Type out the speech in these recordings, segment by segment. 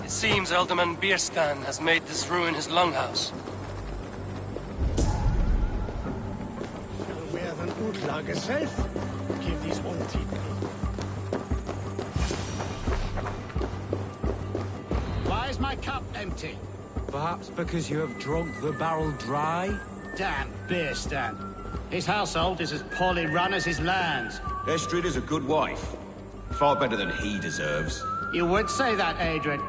It seems Alderman Bierstan has made this ruin his longhouse. Shall we have an Utlage self? Give these Untitel. Why is my cup empty? Perhaps because you have drunk the barrel dry? Damn Bierstan. His household is as poorly run as his lands. Estrid is a good wife. Far better than he deserves. You would say that, Adrian.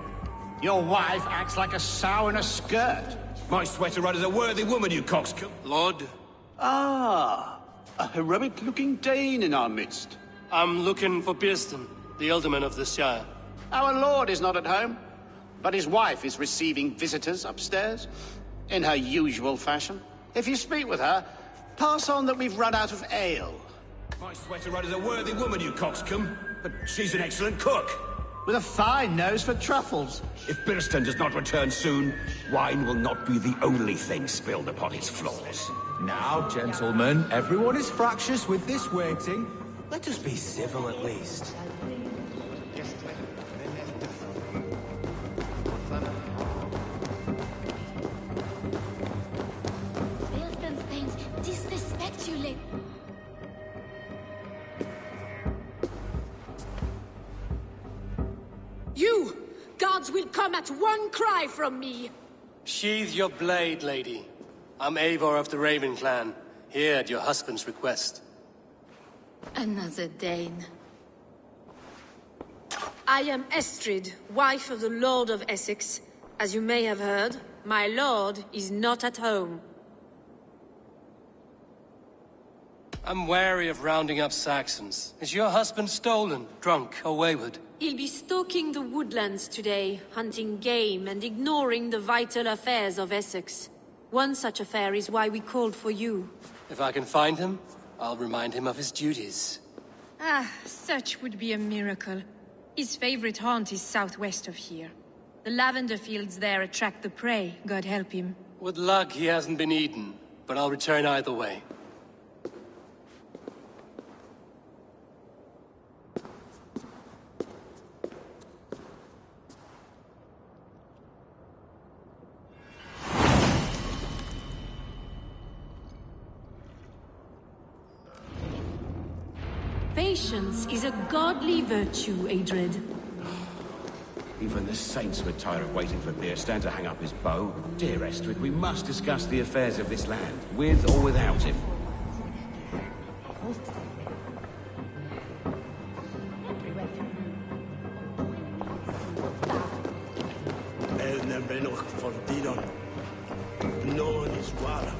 Your wife acts like a sow in a skirt. My sweater run is a worthy woman, you coxcomb. Lord, Ah, a heroic-looking Dane in our midst. I'm looking for Bierstan, the alderman of this shire. Our lord is not at home, but his wife is receiving visitors upstairs, in her usual fashion. If you speak with her, pass on that we've run out of ale. My sweater run is a worthy woman, you coxcomb. But she's an excellent cook. With a fine nose for truffles. If Bierstan does not return soon, wine will not be the only thing spilled upon his floors. Now, gentlemen, everyone is fractious with this waiting. Let us be civil at least. Bierston's things disrespect you, Lady. You! Guards will come at one cry from me! Sheathe your blade, lady. I'm Eivor of the Raven clan, here at your husband's request. Another Dane. I am Estrid, wife of the Lord of Essex. As you may have heard, my lord is not at home. I'm wary of rounding up Saxons. Is your husband stolen, drunk, or wayward? He'll be stalking the woodlands today, hunting game and ignoring the vital affairs of Essex. One such affair is why we called for you. If I can find him, I'll remind him of his duties. Ah, such would be a miracle. His favorite haunt is southwest of here. The lavender fields there attract the prey, God help him. With luck, he hasn't been eaten, but I'll return either way. Patience is a godly virtue, Adred. Even the saints would tire of waiting for Bierstan to hang up his bow. Dear Estrid, we must discuss the affairs of this land, with or without him. Elner benoch for Didon. No one is water.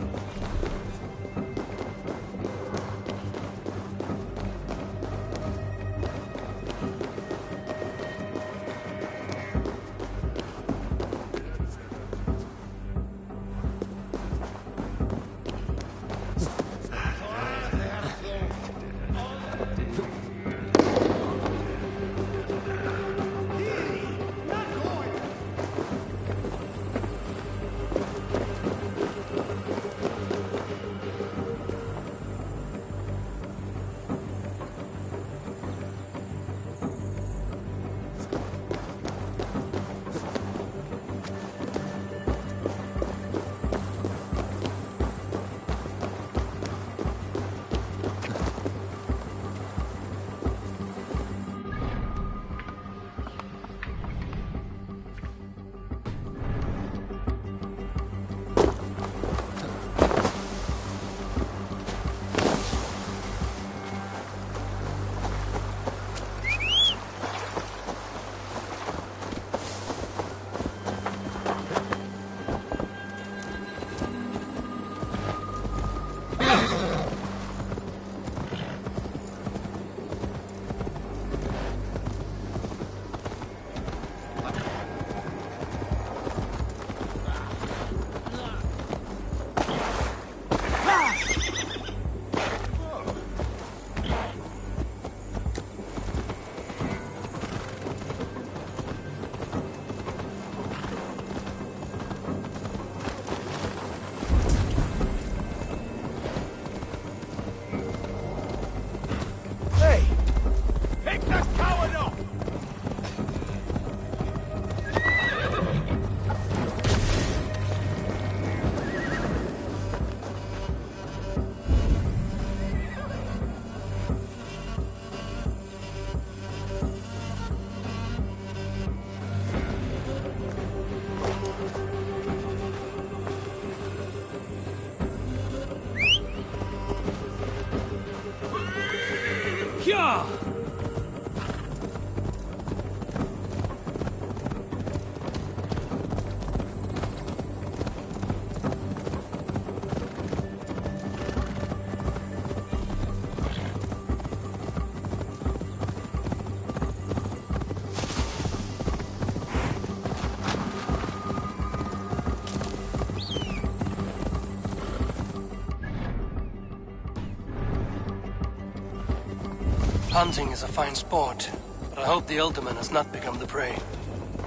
Hunting is a fine sport, but I hope the Ultiman has not become the prey.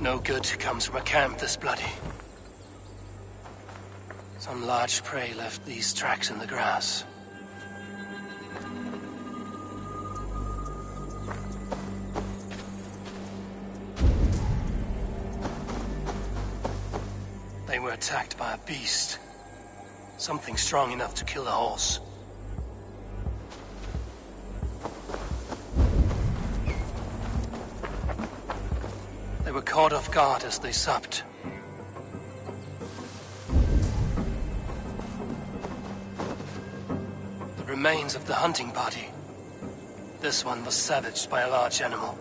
No good comes from a camp this bloody. Some large prey left these tracks in the grass. They were attacked by a beast. Something strong enough to kill a horse. They were caught off guard as they supped. The remains of the hunting party. This one was savaged by a large animal.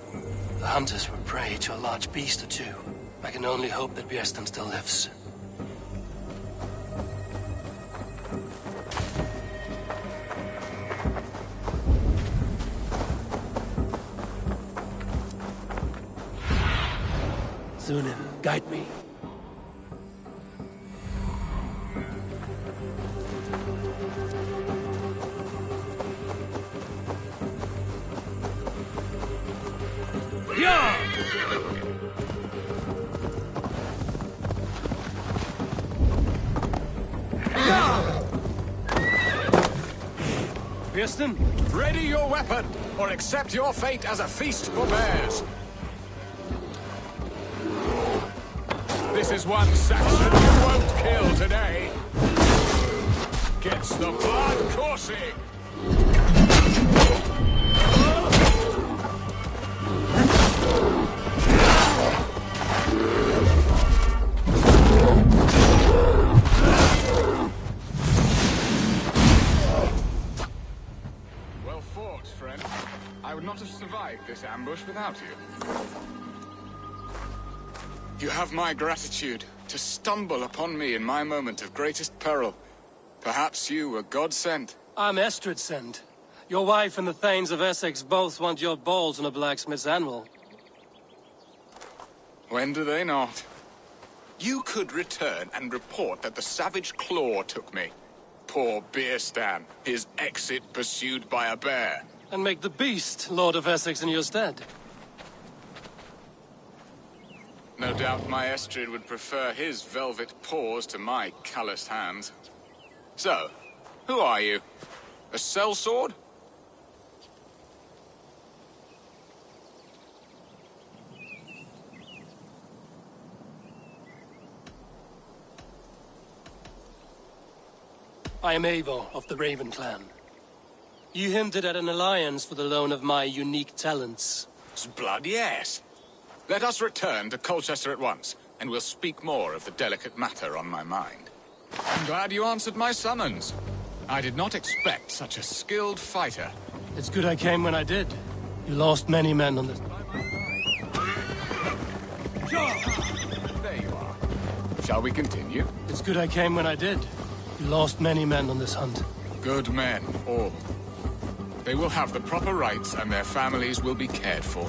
The hunters were prey to a large beast or two. I can only hope that Bjersten still lives. Zunin, guide me. Yeah! Bjersten? Ready your weapon, or accept your fate as a feast for bears. This is one section you won't kill today. Gets the blood coursing. Well fought, friend. I would not have survived this ambush without you. You have my gratitude to stumble upon me in my moment of greatest peril. Perhaps you were God-sent. I'm Estrid sent. Your wife and the Thanes of Essex both want your balls on a blacksmith's anvil. When do they not? You could return and report that the savage Claw took me. Poor Bjersten, his exit pursued by a bear. And make the beast Lord of Essex in your stead. No doubt my Estrid would prefer his velvet paws to my calloused hands. So, who are you? A sellsword? I am Eivor of the Raven clan. You hinted at an alliance for the loan of my unique talents. Blood, yes. Let us return to Colchester at once, and we'll speak more of the delicate matter on my mind. I'm glad you answered my summons. I did not expect such a skilled fighter. It's good I came when I did. You lost many men on this. There you are. Shall we continue? It's good I came when I did. You lost many men on this hunt. Good men, all. They will have the proper rights, and their families will be cared for.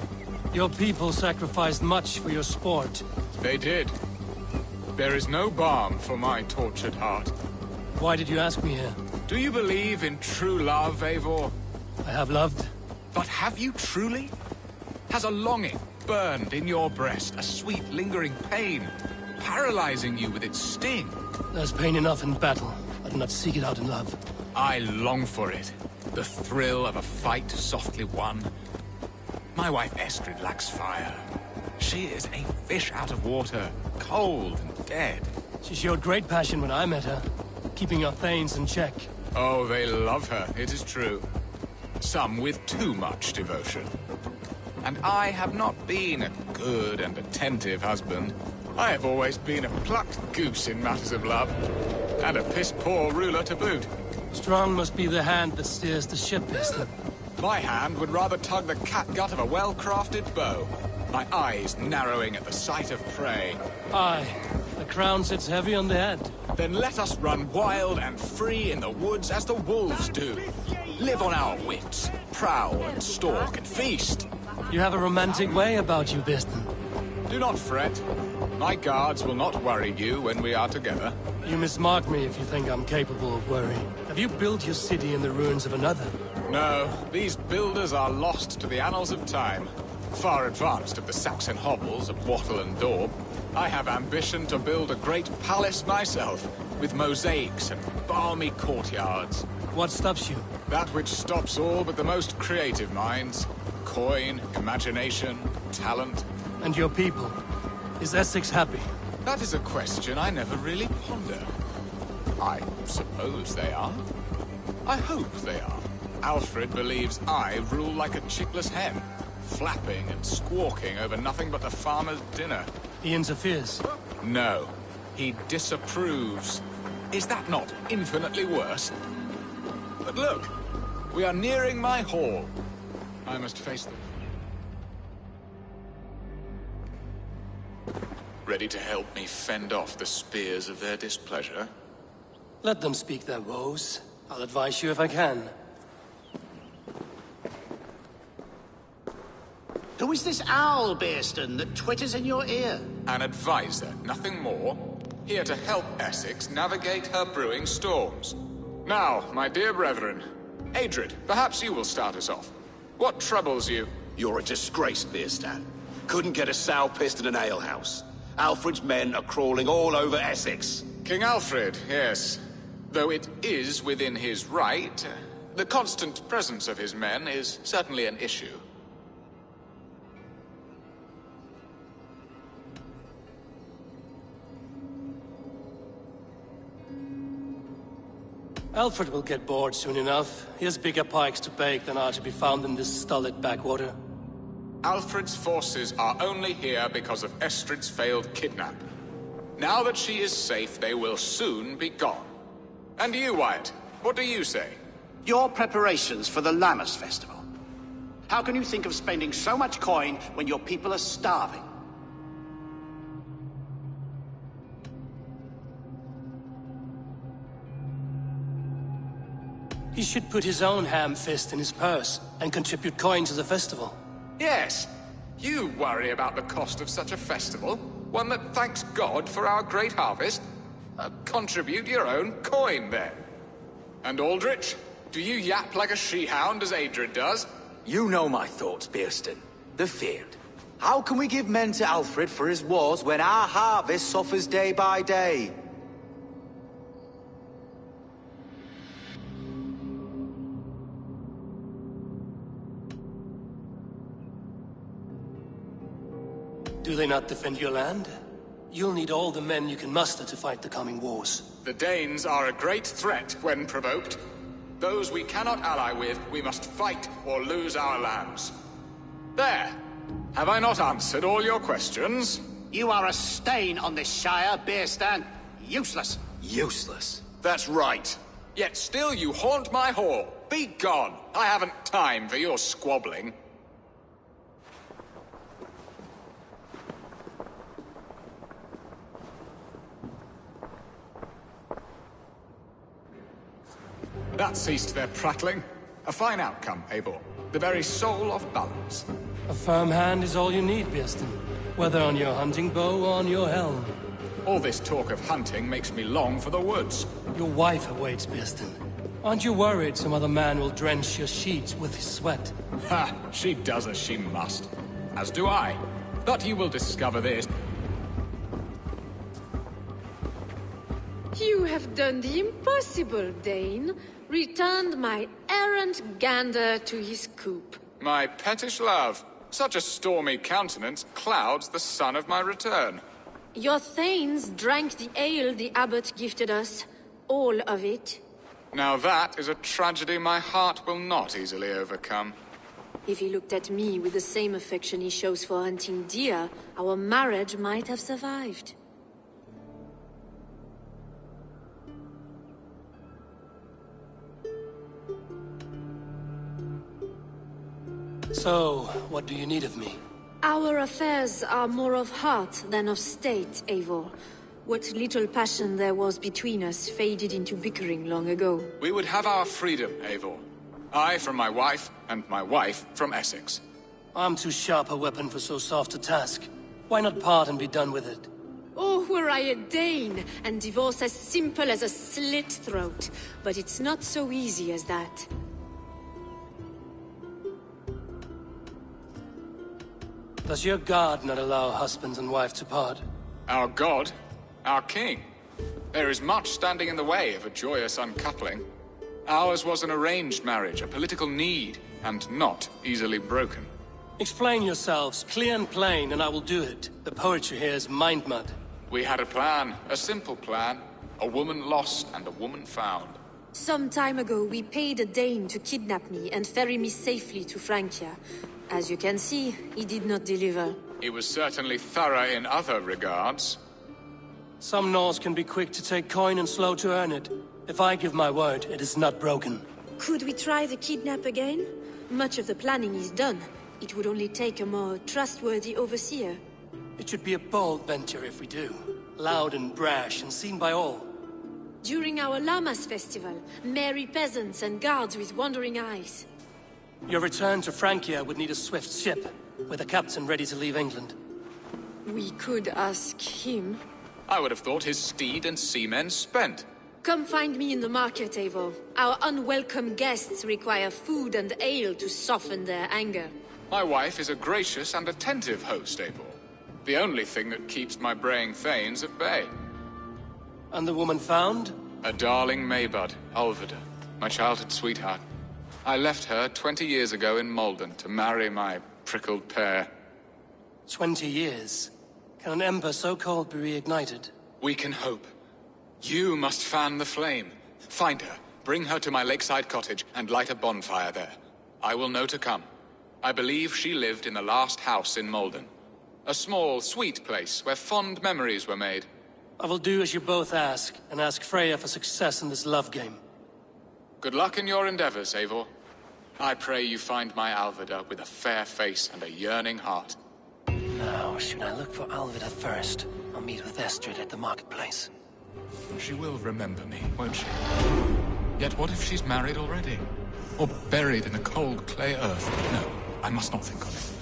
Your people sacrificed much for your sport. They did. There is no balm for my tortured heart. Why did you ask me here? Do you believe in true love, Eivor? I have loved. But have you truly? Has a longing burned in your breast, a sweet lingering pain, paralyzing you with its sting? There's pain enough in battle. I do not seek it out in love. I long for it. The thrill of a fight softly won. My wife Estrid lacks fire. She is a fish out of water, cold and dead. She showed great passion when I met her, keeping our Thanes in check. Oh, they love her, it is true. Some with too much devotion. And I have not been a good and attentive husband. I have always been a plucked goose in matters of love. And a piss-poor ruler to boot. Strong must be the hand that steers the ship, Bjersten. My hand would rather tug the catgut of a well-crafted bow. My eyes narrowing at the sight of prey. Aye, the crown sits heavy on the head. Then let us run wild and free in the woods as the wolves do. Live on our wits, prowl and stalk and feast. You have a romantic way about you, Bjersten. Do not fret. My guards will not worry you when we are together. You mismark me if you think I'm capable of worry. Have you built your city in the ruins of another? No, these builders are lost to the annals of time. Far advanced of the Saxon hovels of Wattle and Daub, I have ambition to build a great palace myself, with mosaics and balmy courtyards. What stops you? That which stops all but the most creative minds. Coin, imagination, talent. And your people? Is Essex happy? That is a question I never really ponder. I suppose they are. I hope they are. Alfred believes I rule like a chickless hen, flapping and squawking over nothing but the farmer's dinner. He interferes? No. He disapproves. Is that not infinitely worse? But look, we are nearing my hall. I must face them. Ready to help me fend off the spears of their displeasure? Let them speak their woes. I'll advise you if I can. Who is this owl, Bearston, that twitters in your ear? An advisor, nothing more. Here to help Essex navigate her brewing storms. Now, my dear brethren, Adrid, perhaps you will start us off. What troubles you? You're a disgrace, Beerstan. Couldn't get a sow pissed in an alehouse. Alfred's men are crawling all over Essex. King Alfred, yes. Though it is within his right, the constant presence of his men is certainly an issue. Alfred will get bored soon enough. He has bigger pikes to bake than are to be found in this stolid backwater. Alfred's forces are only here because of Estrid's failed kidnap. Now that she is safe, they will soon be gone. And you, Wyatt, what do you say? Your preparations for the Lammas Festival. How can you think of spending so much coin when your people are starving? He should put his own ham fist in his purse and contribute coin to the festival. Yes, you worry about the cost of such a festival, one that thanks God for our great harvest. Contribute your own coin, then. And Aldrich, do you yap like a she-hound as Adrid does? You know my thoughts, Bearston. The field. How can we give men to Alfred for his wars when our harvest suffers day by day? Do they not defend your land? You'll need all the men you can muster to fight the coming wars. The Danes are a great threat when provoked. Those we cannot ally with, we must fight or lose our lands. There! Have I not answered all your questions? You are a stain on this Shire, Bearstan. Useless. Useless. That's right. Yet still you haunt my hall. Be gone! I haven't time for your squabbling. That ceased their prattling. A fine outcome, Eivor. The very soul of balance. A firm hand is all you need, Bearston. Whether on your hunting bow or on your helm. All this talk of hunting makes me long for the woods. Your wife awaits, Bearston. Aren't you worried some other man will drench your sheets with his sweat? Ha! She does as she must. As do I. But you will discover this. You have done the impossible, Dane. Returned my errant gander to his coop. My pettish love. Such a stormy countenance clouds the sun of my return. Your thanes drank the ale the abbot gifted us. All of it. Now that is a tragedy my heart will not easily overcome. If he looked at me with the same affection he shows for hunting deer, our marriage might have survived. So, what do you need of me? Our affairs are more of heart than of state, Eivor. What little passion there was between us faded into bickering long ago. We would have our freedom, Eivor. I from my wife, and my wife from Essex. I'm too sharp a weapon for so soft a task. Why not part and be done with it? Oh, were I a Dane, and divorce as simple as a slit throat. But it's not so easy as that. Does your god not allow husbands and wife to part? Our god? Our king? There is much standing in the way of a joyous uncoupling. Ours was an arranged marriage, a political need, and not easily broken. Explain yourselves, clear and plain, and I will do it. The poetry here is mind mud. We had a plan, a simple plan. A woman lost and a woman found. Some time ago, we paid a Dane to kidnap me and ferry me safely to Francia. As you can see, he did not deliver. He was certainly thorough in other regards. Some Norse can be quick to take coin and slow to earn it. If I give my word, it is not broken. Could we try the kidnap again? Much of the planning is done. It would only take a more trustworthy overseer. It should be a bold venture if we do. Loud and brash and seen by all. During our Llamas festival, merry peasants and guards with wandering eyes. Your return to Francia would need a swift ship, with a captain ready to leave England. We could ask him. I would have thought his steed and seamen spent. Come find me in the market, Eivor. Our unwelcome guests require food and ale to soften their anger. My wife is a gracious and attentive host, Eivor. The only thing that keeps my braying thanes at bay. And the woman found? A darling Maybud, Alvida, my childhood sweetheart. I left her 20 years ago in Malden to marry my prickled pear. 20 years? Can an ember so cold be reignited? We can hope. You must fan the flame. Find her, bring her to my lakeside cottage, and light a bonfire there. I will know to come. I believe she lived in the last house in Malden. A small, sweet place where fond memories were made. I will do as you both ask, and ask Freya for success in this love game. Good luck in your endeavors, Eivor. I pray you find my Alvida with a fair face and a yearning heart. Now, should I look for Alvida first? I'll meet with Estrid at the marketplace. She will remember me, won't she? Yet what if she's married already? Or buried in the cold clay earth? No, I must not think of it.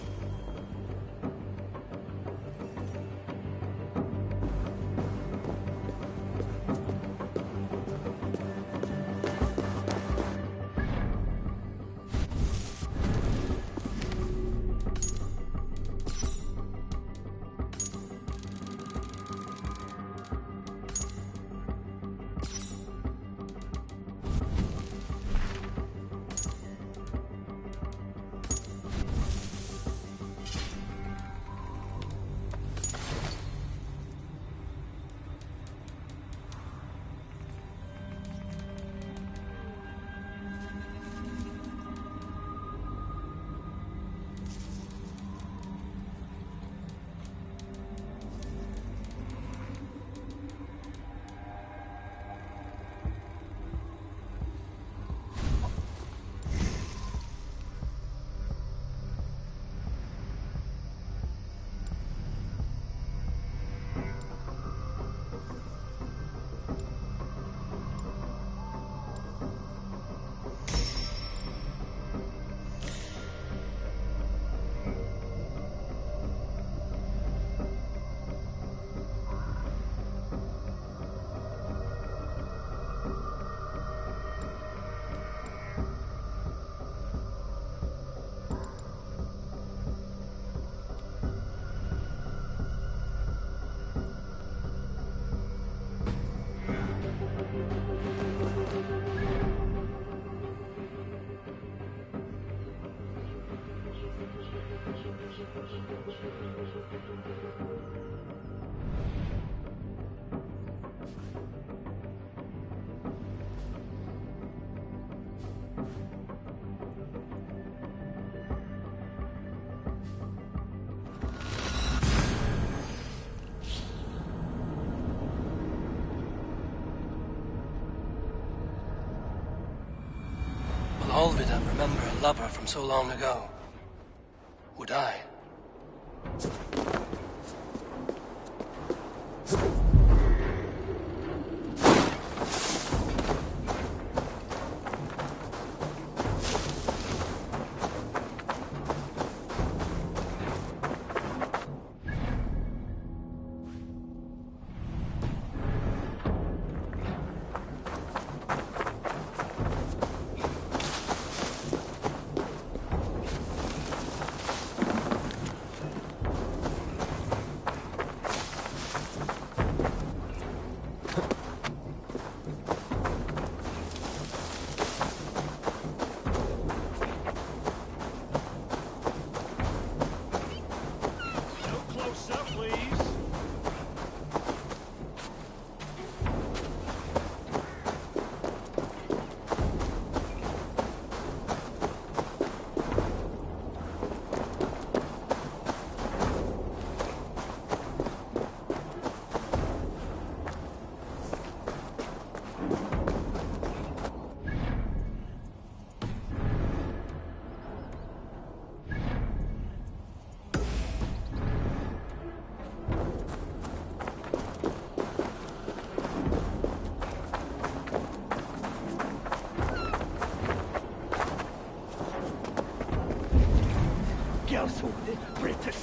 Alvida remember a lover from so long ago? Would I?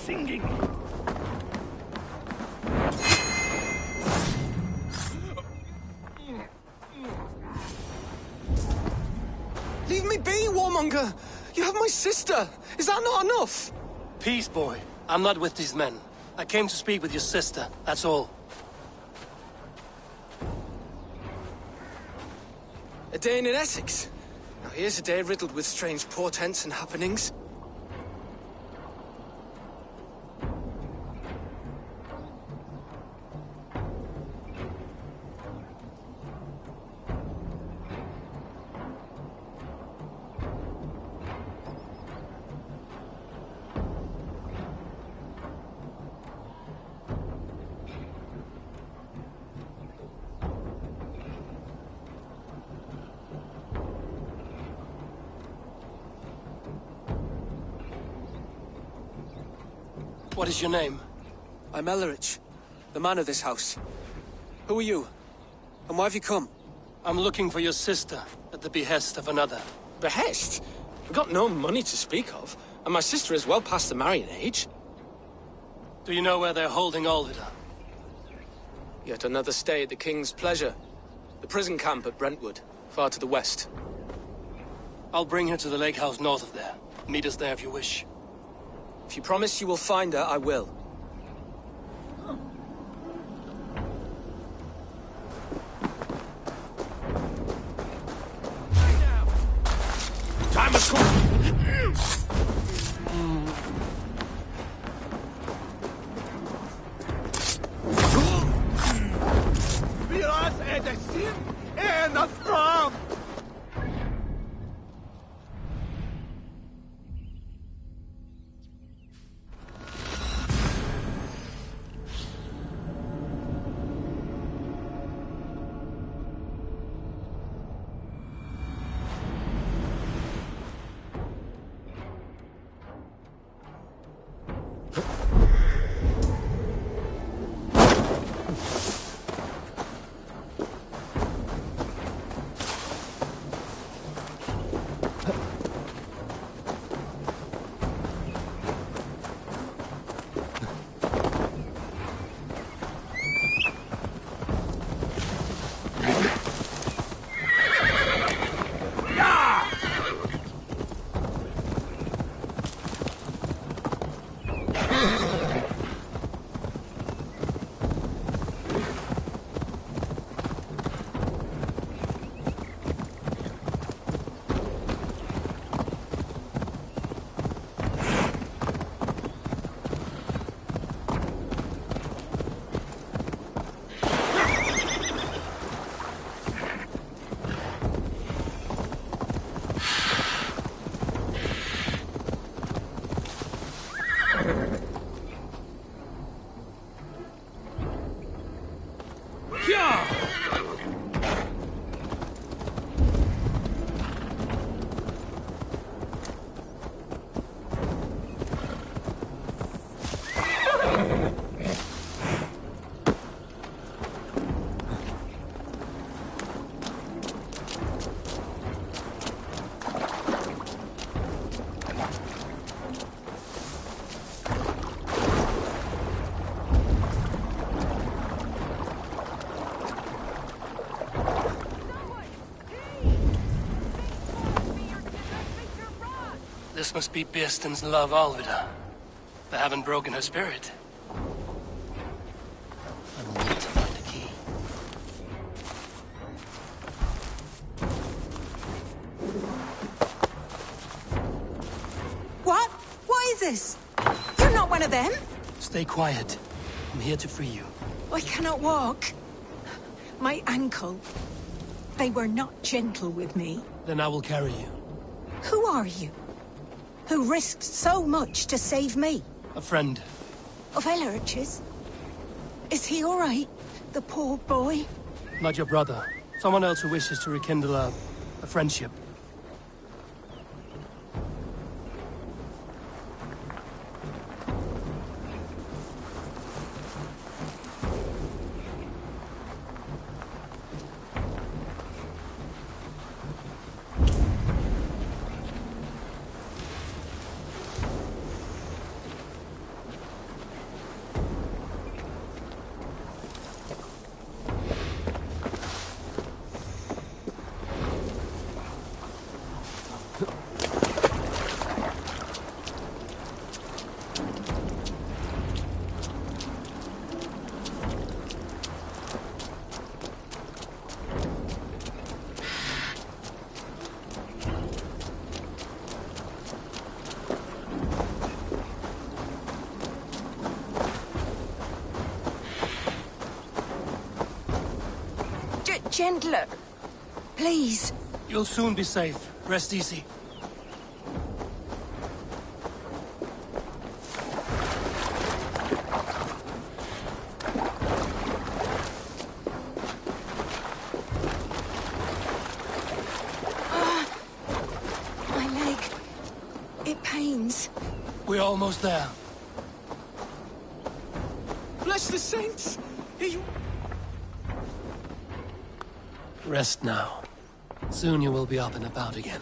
singing. Leave me be, warmonger! You have my sister! Is that not enough? Peace, boy. I'm not with these men. I came to speak with your sister, that's all. A day in Essex. Now here's a day riddled with strange portents and happenings. What is your name? I'm Ellerich, the man of this house. Who are you? And why have you come? I'm looking for your sister, at the behest of another. Behest? We've got no money to speak of, and my sister is well past the marrying age. Do you know where they're holding Alvida? Yet another stay at the King's pleasure. The prison camp at Brentwood, far to the west. I'll bring her to the lake house north of there. Meet us there if you wish. If you promise you will find her, I will. Time has come. Biraz edesin en afram. This must be Bearston's love, Alvida. They haven't broken her spirit. I need to find a key. What? What is this? You're not one of them? Stay quiet. I'm here to free you. I cannot walk. My ankle. They were not gentle with me. Then I will carry you. Who are you? Who risked so much to save me? A friend. Of Ellerich's? Is he all right? The poor boy? Not your brother. Someone else who wishes to rekindle a friendship. Gentler. Please. You'll soon be safe. Rest easy. My leg. It pains. We're almost there. Bless the saints! You... Rest now. Soon you will be up and about again.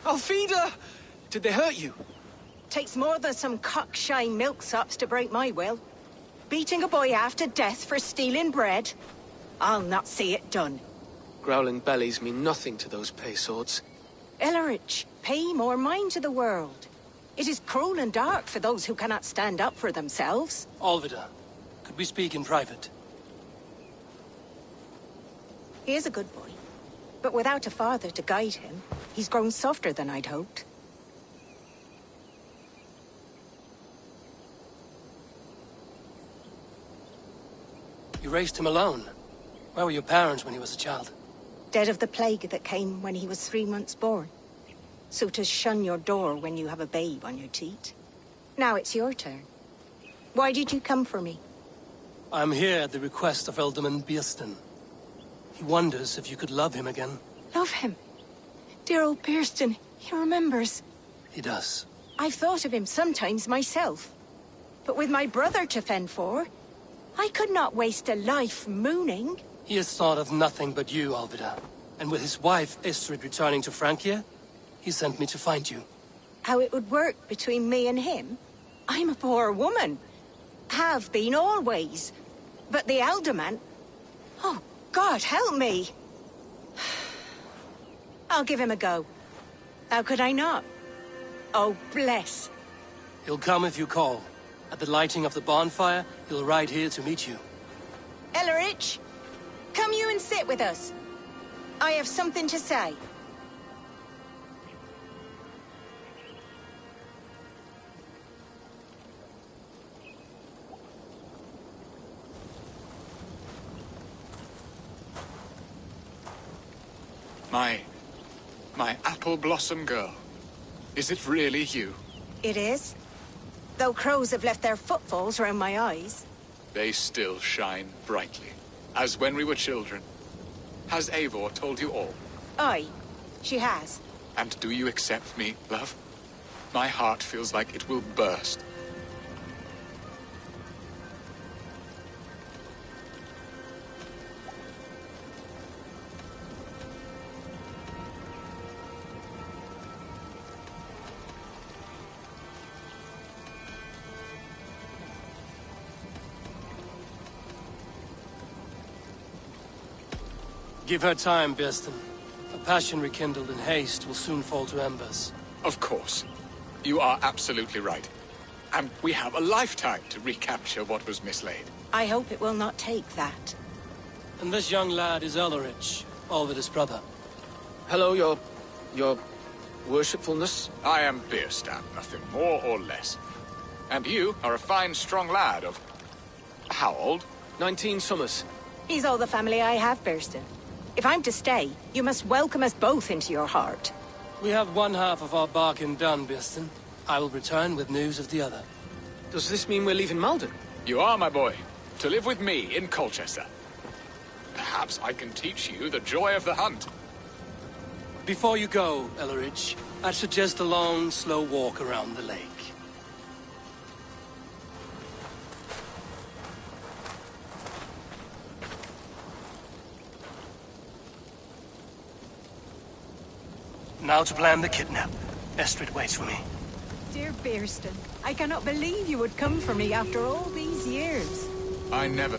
Alfida! Did they hurt you? Takes more than some cockshy milksops to break my will. Beating a boy half to death for stealing bread? I'll not see it done. Growling bellies mean nothing to those pay swords. Ellerich, pay more mind to the world. It is cruel and dark for those who cannot stand up for themselves. Olvida, could we speak in private? He is a good boy, but without a father to guide him, he's grown softer than I'd hoped. You raised him alone. Where were your parents when he was a child? Dead of the plague that came when he was 3 months born. So to shun your door when you have a babe on your teat. Now it's your turn. Why did you come for me? I'm here at the request of Ealdorman Bearston. He wonders if you could love him again. Love him? Dear old Bearston, he remembers. He does. I've thought of him sometimes myself. But with my brother to fend for, I could not waste a life mooning. He has thought of nothing but you, Alvida. And with his wife, Istrid, returning to Francia, he sent me to find you. How it would work between me and him? I'm a poor woman. Have been always. But the Alderman... Oh, God, help me! I'll give him a go. How could I not? Oh, bless. He'll come if you call. At the lighting of the bonfire, he'll ride here to meet you. Ellerich, come you and sit with us. I have something to say. My apple blossom girl. Is it really you? It is. Though crows have left their footfalls around my eyes. They still shine brightly, as when we were children. Has Eivor told you all? Aye, she has. And do you accept me, love? My heart feels like it will burst. Give her time, Bearston. A passion rekindled in haste will soon fall to embers. Of course. You are absolutely right. And we have a lifetime to recapture what was mislaid. I hope it will not take that. And this young lad is Ellerich, Alvida's brother. Hello, your worshipfulness. I am Beerstan, nothing more or less. And you are a fine, strong lad of... how old? 19 summers. He's all the family I have, Bearston. If I'm to stay, you must welcome us both into your heart. We have one half of our bargain done, Bearston. I will return with news of the other. Does this mean we're leaving Malden? You are, my boy. To live with me in Colchester. Perhaps I can teach you the joy of the hunt. Before you go, Ellerich, I'd suggest a long, slow walk around the lake. Now to plan the kidnap. Estrid waits for me. Dear Bearston, I cannot believe you would come for me after all these years. I never...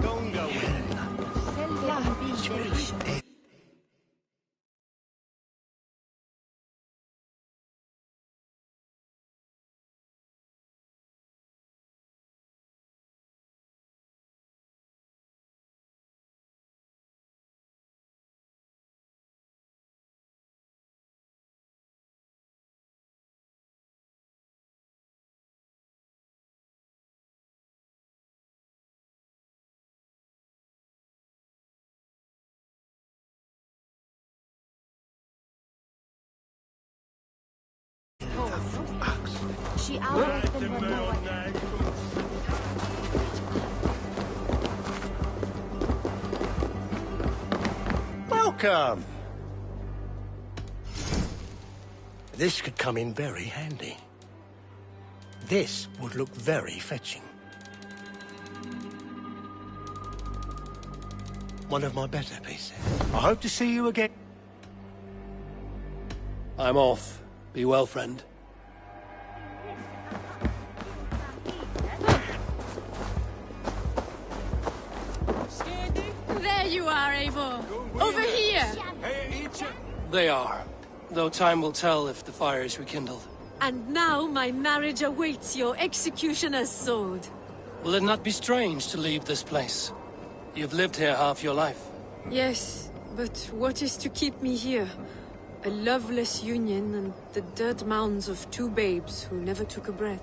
Don't go in. She always been one more. Welcome! This could come in very handy. This would look very fetching. One of my better pieces. I hope to see you again. I'm off. Be well, friend. There you are, Eivor. Over here. They are. Though time will tell if the fire is rekindled. And now my marriage awaits your executioner's sword. Will it not be strange to leave this place? You've lived here half your life. Yes, but what is to keep me here? A loveless union and the dirt mounds of two babes who never took a breath.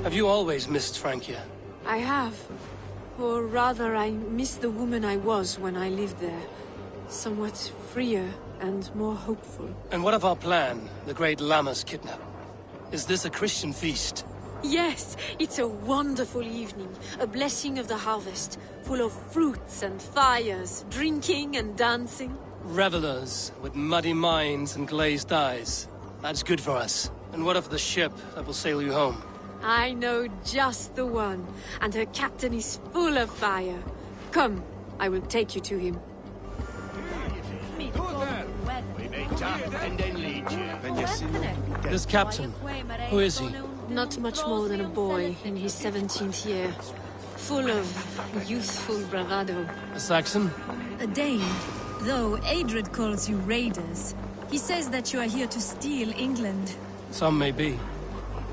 Have you always missed Francia? I have. Or rather, I miss the woman I was when I lived there. Somewhat freer and more hopeful. And what of our plan, the great Lamma's kidnap? Is this a Christian feast? Yes, it's a wonderful evening. A blessing of the harvest, full of fruits and fires, drinking and dancing. Revelers with muddy minds and glazed eyes. That's good for us. And what of the ship that will sail you home? I know just the one, and her captain is full of fire. Come, I will take you to him. This captain, who is he? Not much more than a boy in his 17th year. Full of youthful bravado. A Saxon? A Dane, though Adred calls you raiders. He says that you are here to steal England. Some may be.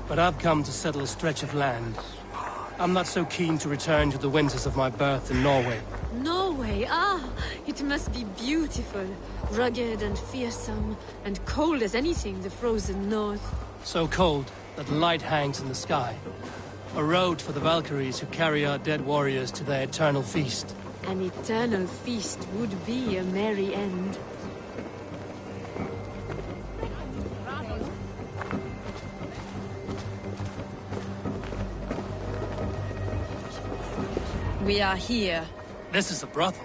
But I've come to settle a stretch of land. I'm not so keen to return to the winters of my birth in Norway. Norway? Ah, it must be beautiful. Rugged and fearsome, and cold as anything, the frozen north. So cold that light hangs in the sky. A road for the Valkyries who carry our dead warriors to their eternal feast. An eternal feast would be a merry end. We are here. This is a brothel.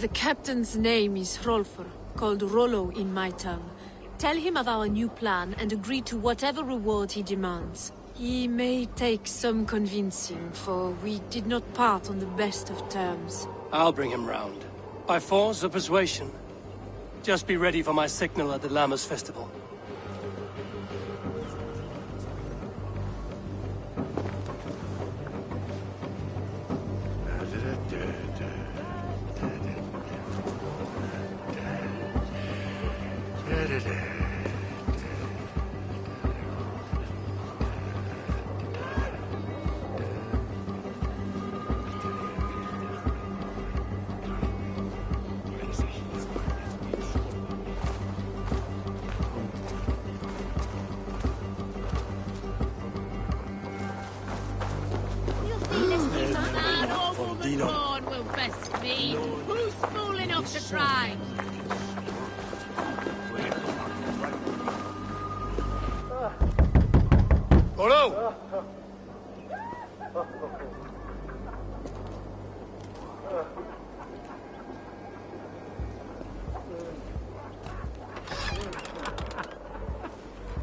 The captain's name is Hrolfr, called Rollo in my tongue. Tell him of our new plan and agree to whatever reward he demands. He may take some convincing, for we did not part on the best of terms. I'll bring him round. By force or persuasion. Just be ready for my signal at the Lammas festival. Will best me. Who's fool enough to try? Rollo!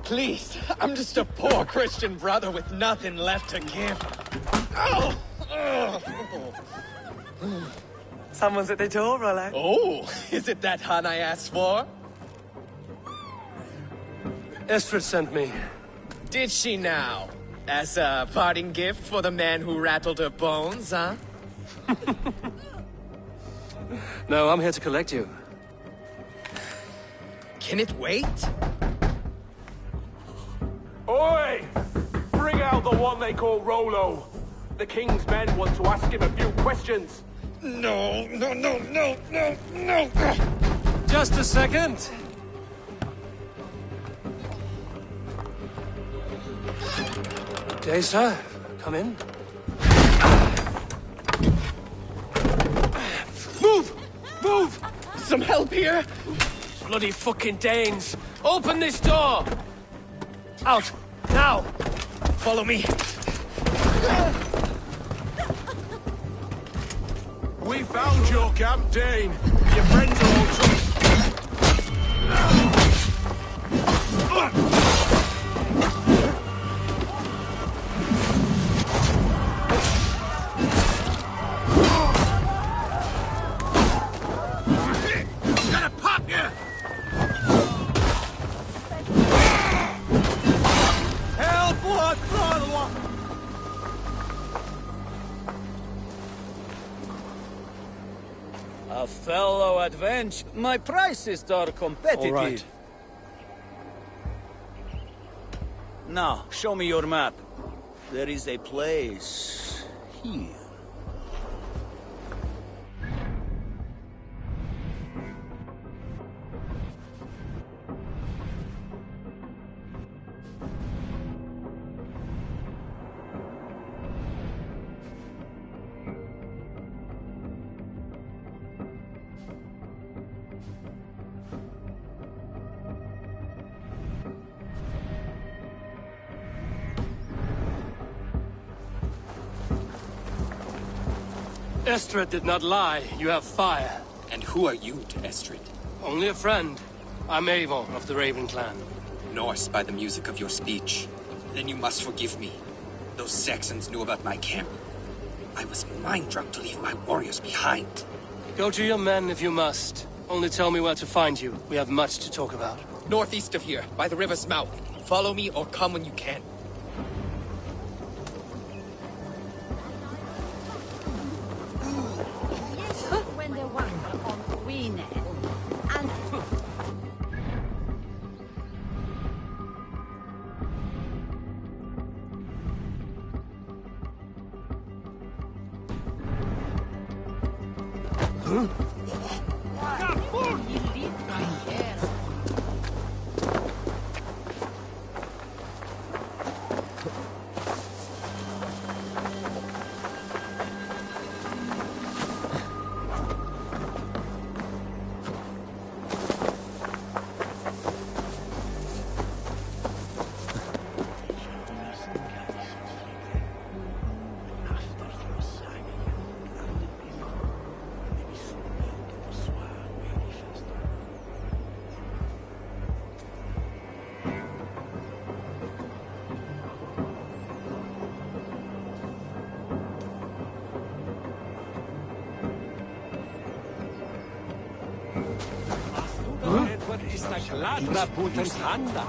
Please, I'm just a poor Christian brother with nothing left to give. Someone's at the door, Rollo. Oh, is it that hun I asked for? Estrid sent me. Did she now? As a parting gift for the man who rattled her bones, huh? No, I'm here to collect you. Can it wait? Oi! Bring out the one they call Rolo. The King's men want to ask him a few questions. No. Just a second. Day, sir. Come in. Move! Move! Some help here? Bloody fucking Danes! Open this door! Out! Now! Follow me. We found your camp, Dane. Your friends are all Gonna pop you! Help! What? A fellow adventure. My prices are competitive. All right. Now, show me your map. There is a place here. Estrid did not lie. You have fire. And who are you to Estrid? Only a friend. I'm Avon of the Raven clan. Norse by the music of your speech. Then you must forgive me. Those Saxons knew about my camp. I was mind-drunk to leave my warriors behind. Go to your men if you must. Only tell me where to find you. We have much to talk about. Northeast of here, by the river's mouth. Follow me or come when you can. When they won on Queen and Ladra Putens Handa.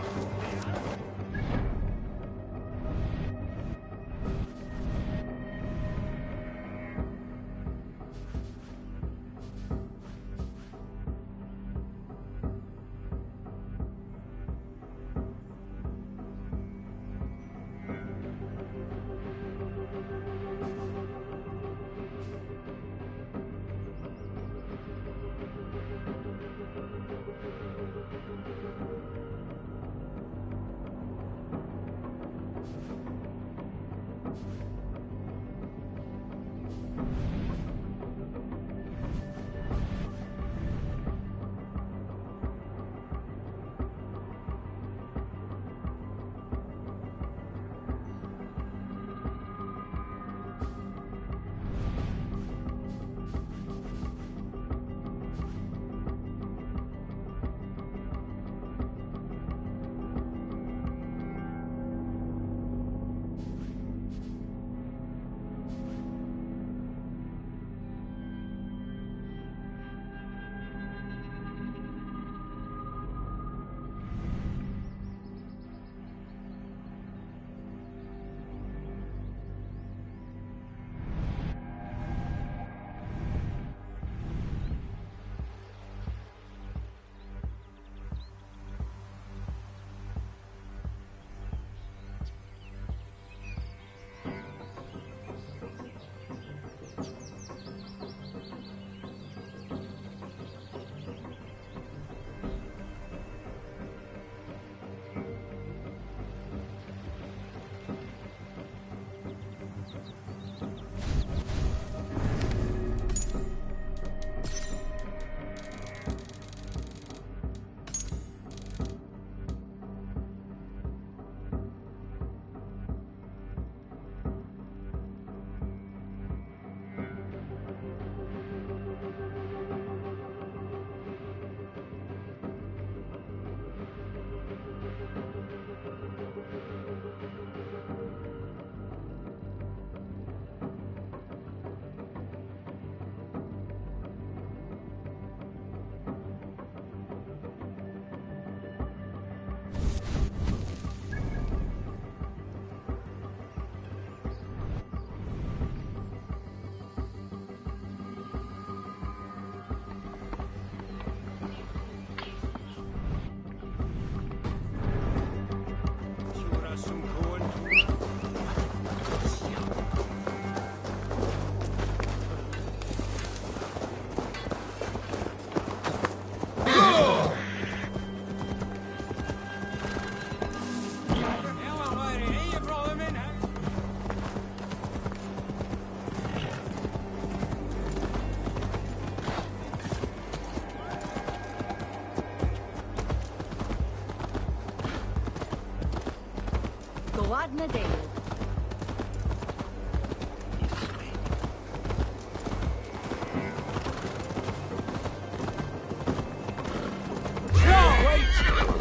Ładna day.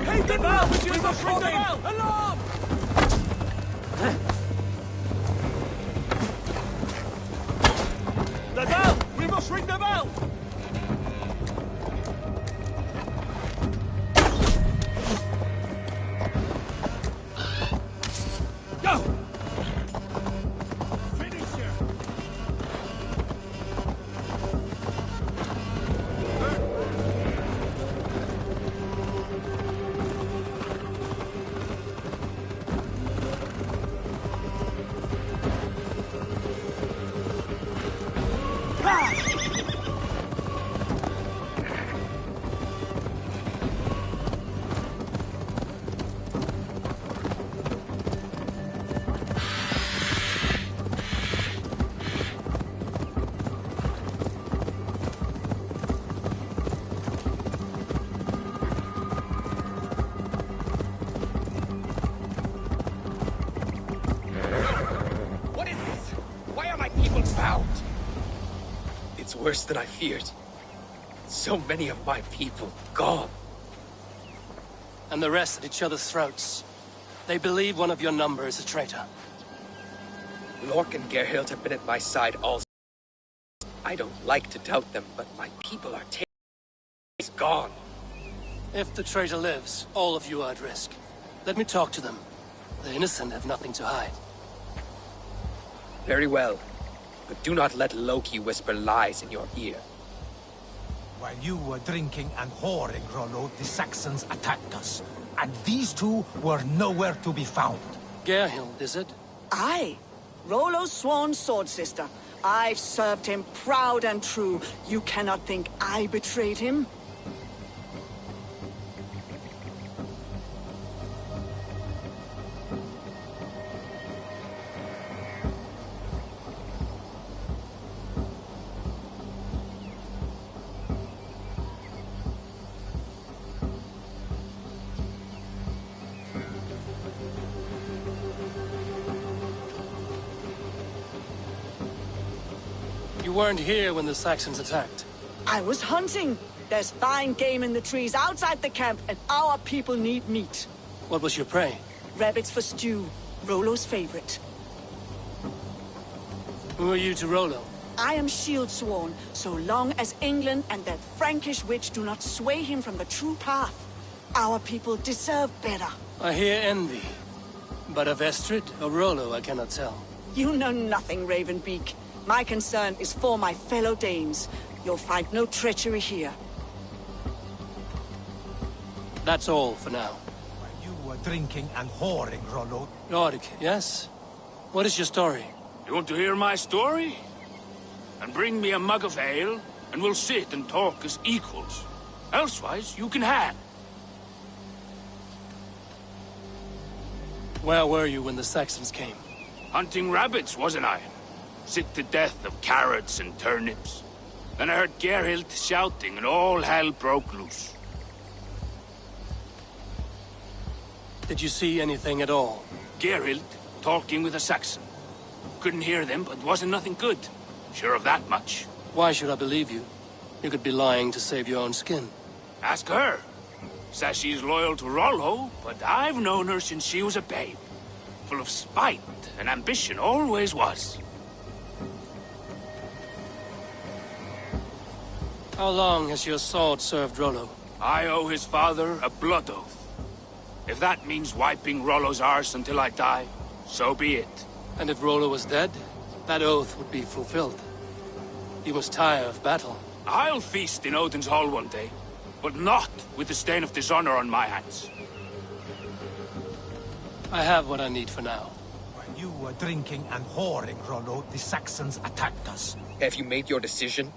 Hey, the bell! We must ring the bell! Alarm! The bell! We must ring the bell! Go! Finish here! What is this? Why are my people found? It's worse than I feared. So many of my people gone. And the rest at each other's throats. They believe one of your number is a traitor. Lork and Gerhild have been at my side all. I don't like to doubt them, but my people are taken. He's gone. If the traitor lives, all of you are at risk. Let me talk to them. The innocent have nothing to hide. Very well. But do not let Loki whisper lies in your ear. While you were drinking and whoring, Rollo, the Saxons attacked us. And these two were nowhere to be found. Gerhild, is it? Aye. Rollo's sworn sword sister. I've served him proud and true. You cannot think I betrayed him? You weren't here when the Saxons attacked. I was hunting. There's fine game in the trees outside the camp, and our people need meat. What was your prey? Rabbits for stew. Rollo's favorite. Who are you to Rollo? I am shield sworn, so long as England and that Frankish witch do not sway him from the true path. Our people deserve better. I hear envy. But of Estrid or Rollo, I cannot tell. You know nothing, Ravenbeak. My concern is for my fellow Danes. You'll find no treachery here. That's all for now. While you were drinking and whoring, Rollo... Yorick, yes? What is your story? You want to hear my story? And bring me a mug of ale, and we'll sit and talk as equals. Elsewise, you can hang. Where were you when the Saxons came? Hunting rabbits, wasn't I? Sick to death of carrots and turnips. Then I heard Gerhild shouting, and all hell broke loose. Did you see anything at all? Gerhild talking with a Saxon. Couldn't hear them, but wasn't nothing good. Sure of that much. Why should I believe you? You could be lying to save your own skin. Ask her. Says she's loyal to Rollo, but I've known her since she was a babe. Full of spite and ambition, always was. How long has your sword served Rollo? I owe his father a blood oath. If that means wiping Rollo's arse until I die, so be it. And if Rollo was dead, that oath would be fulfilled. You must tire of battle. I'll feast in Odin's hall one day, but not with the stain of dishonor on my hands. I have what I need for now. While you were drinking and whoring, Rollo, the Saxons attacked us. Have you made your decision?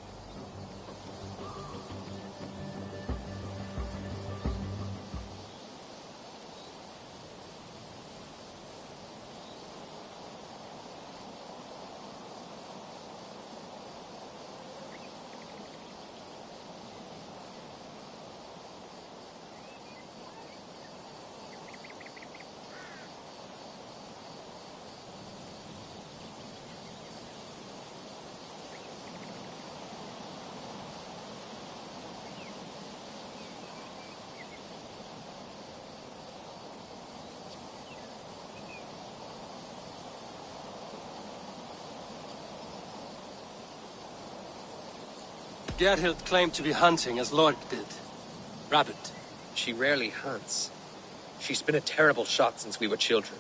Gerhild claimed to be hunting as Lord did. Rabbit. She rarely hunts. She's been a terrible shot since we were children.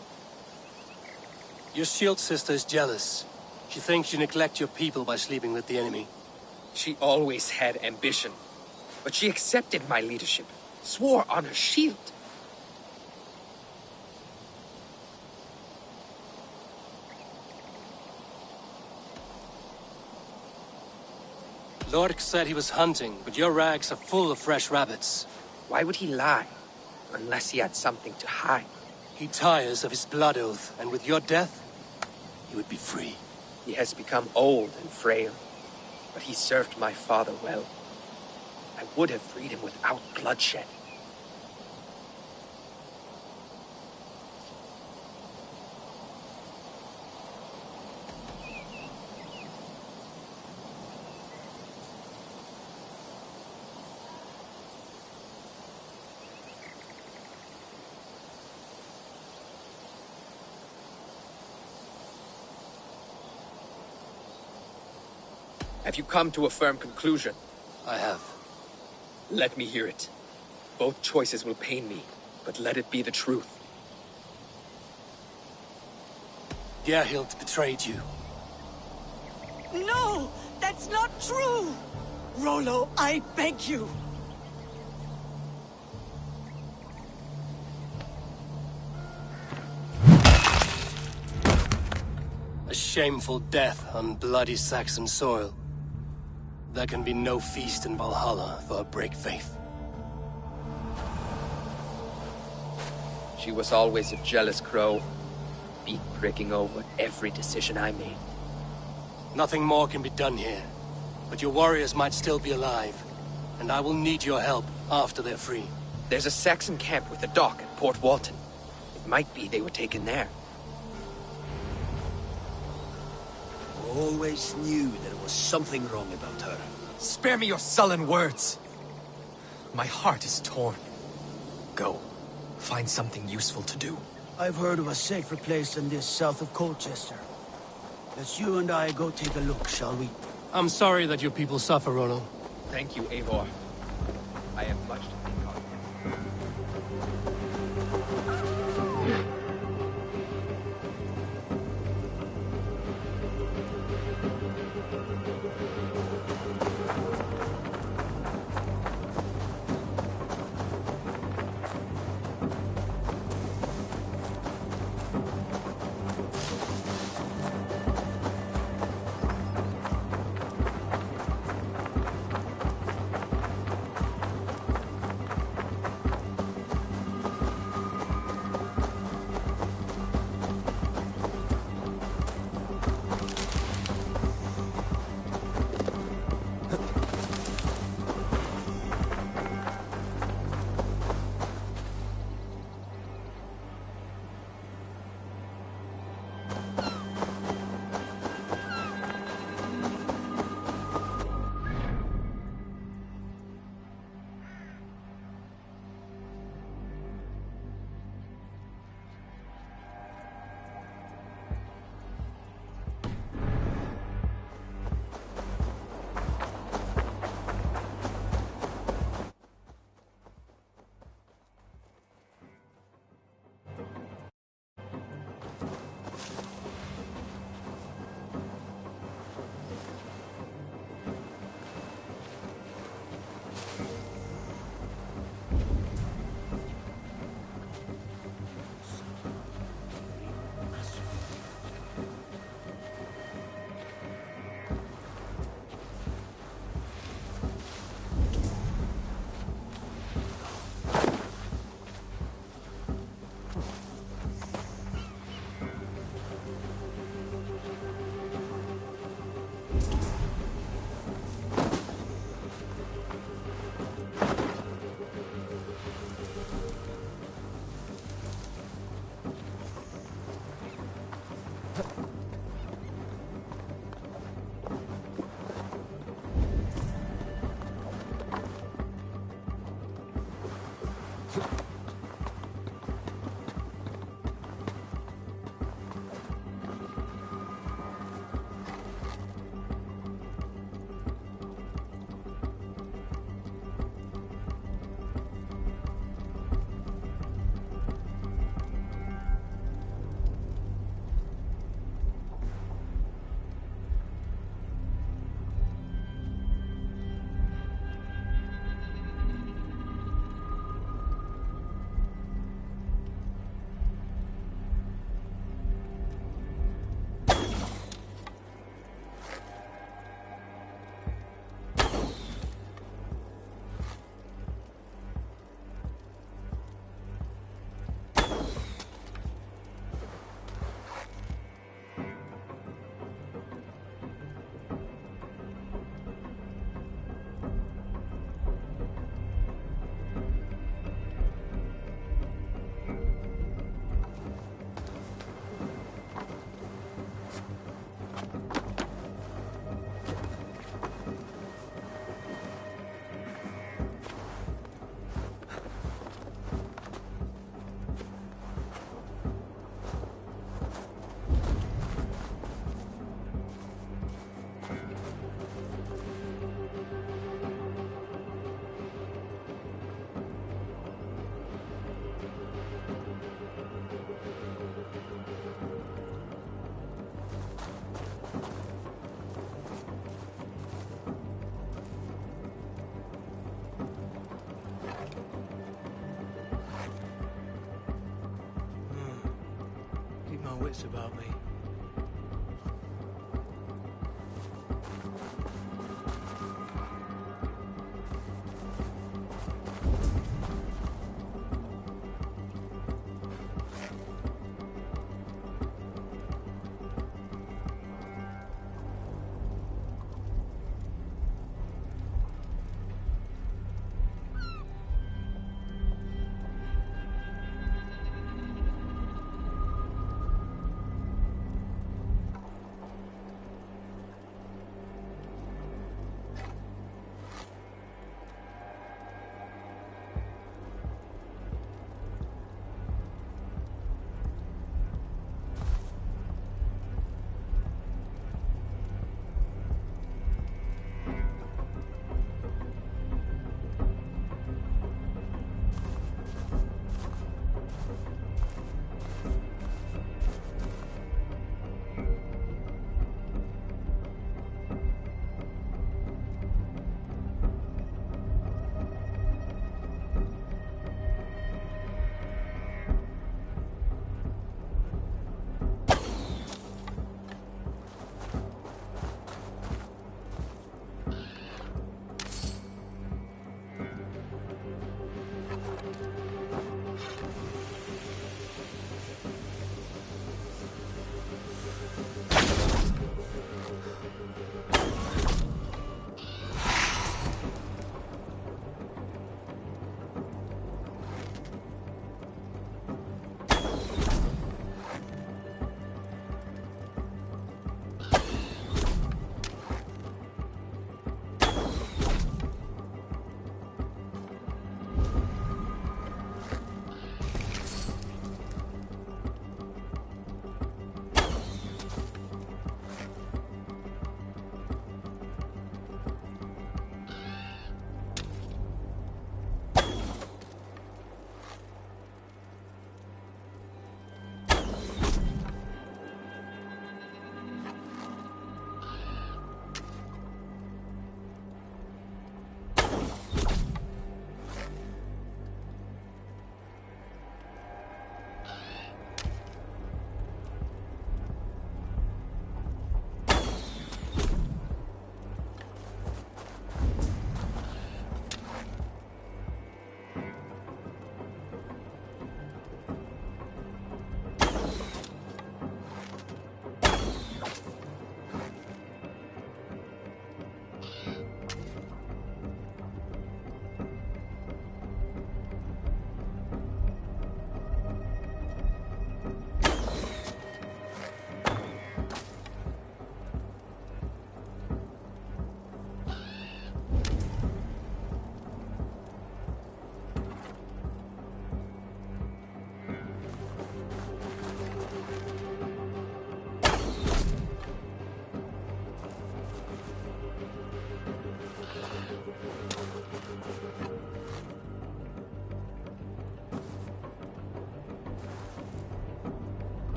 Your shield sister is jealous. She thinks you neglect your people by sleeping with the enemy. She always had ambition. But she accepted my leadership. Swore on her shield. Lork said he was hunting, but your rags are full of fresh rabbits. Why would he lie? Unless he had something to hide. He tires of his blood oath, and with your death, he would be free. He has become old and frail, but he served my father well. I would have freed him without bloodshed. Have you come to a firm conclusion? I have. Let me hear it. Both choices will pain me, but let it be the truth. Gerhild betrayed you. No! That's not true! Rollo, I beg you! A shameful death on bloody Saxon soil. There can be no feast in Valhalla for a break faith. She was always a jealous crow, beak pricking over every decision I made. Nothing more can be done here, but your warriors might still be alive, and I will need your help after they're free. There's a Saxon camp with a dock at Port Walton. It might be they were taken there. Always knew there was something wrong about her. Spare me your sullen words. My heart is torn. Go. Find something useful to do. I've heard of a safer place than this south of Colchester. Let's you and I go take a look, shall we? I'm sorry that your people suffer, Rollo. Thank you, Eivor. I have much to think of. this about me.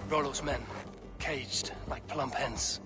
Rollo's men, caged like plump hens.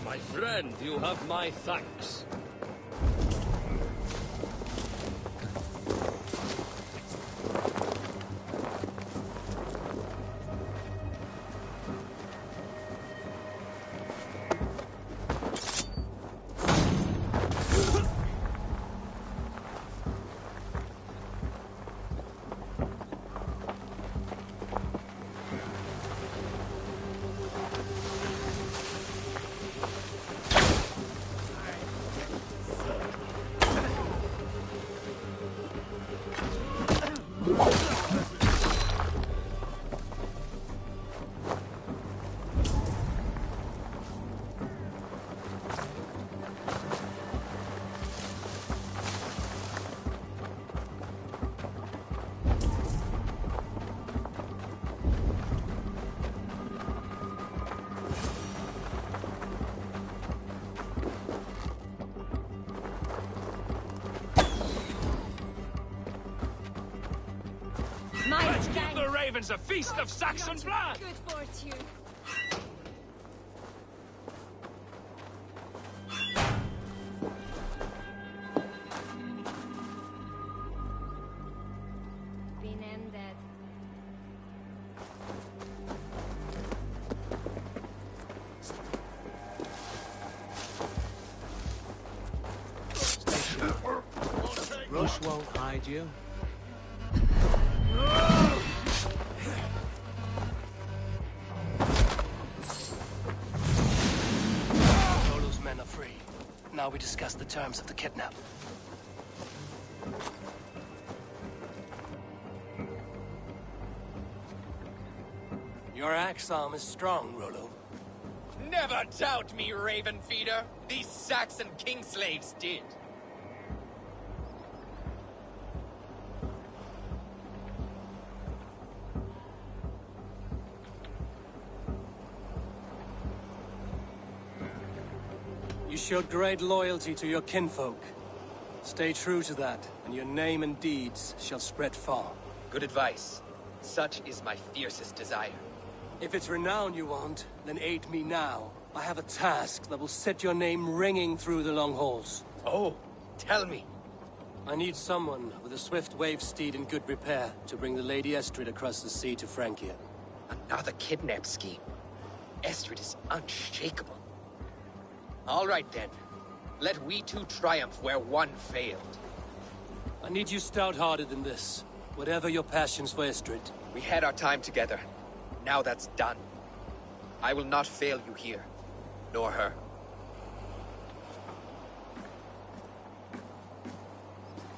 My friend, you have my thanks. ravens a feast of Saxon blood! Good fortune. Been ended. Rush won't hide you. Rollo's men are free. Now we discuss the terms of the kidnap. Your axe arm is strong, Rollo. Never doubt me, Raven Feeder. These Saxon king slaves did. You showed great loyalty to your kinfolk. Stay true to that, and your name and deeds shall spread far. Good advice. Such is my fiercest desire. If it's renown you want, then aid me now. I have a task that will set your name ringing through the long halls. Oh, tell me. I need someone with a swift wave steed in good repair to bring the Lady Estrid across the sea to Francia. Another kidnap scheme. Estrid is unshakable. All right then. Let we two triumph where one failed. I need you stout-hearted in this. Whatever your passions for Estrid. We had our time together. Now that's done. I will not fail you here. Nor her.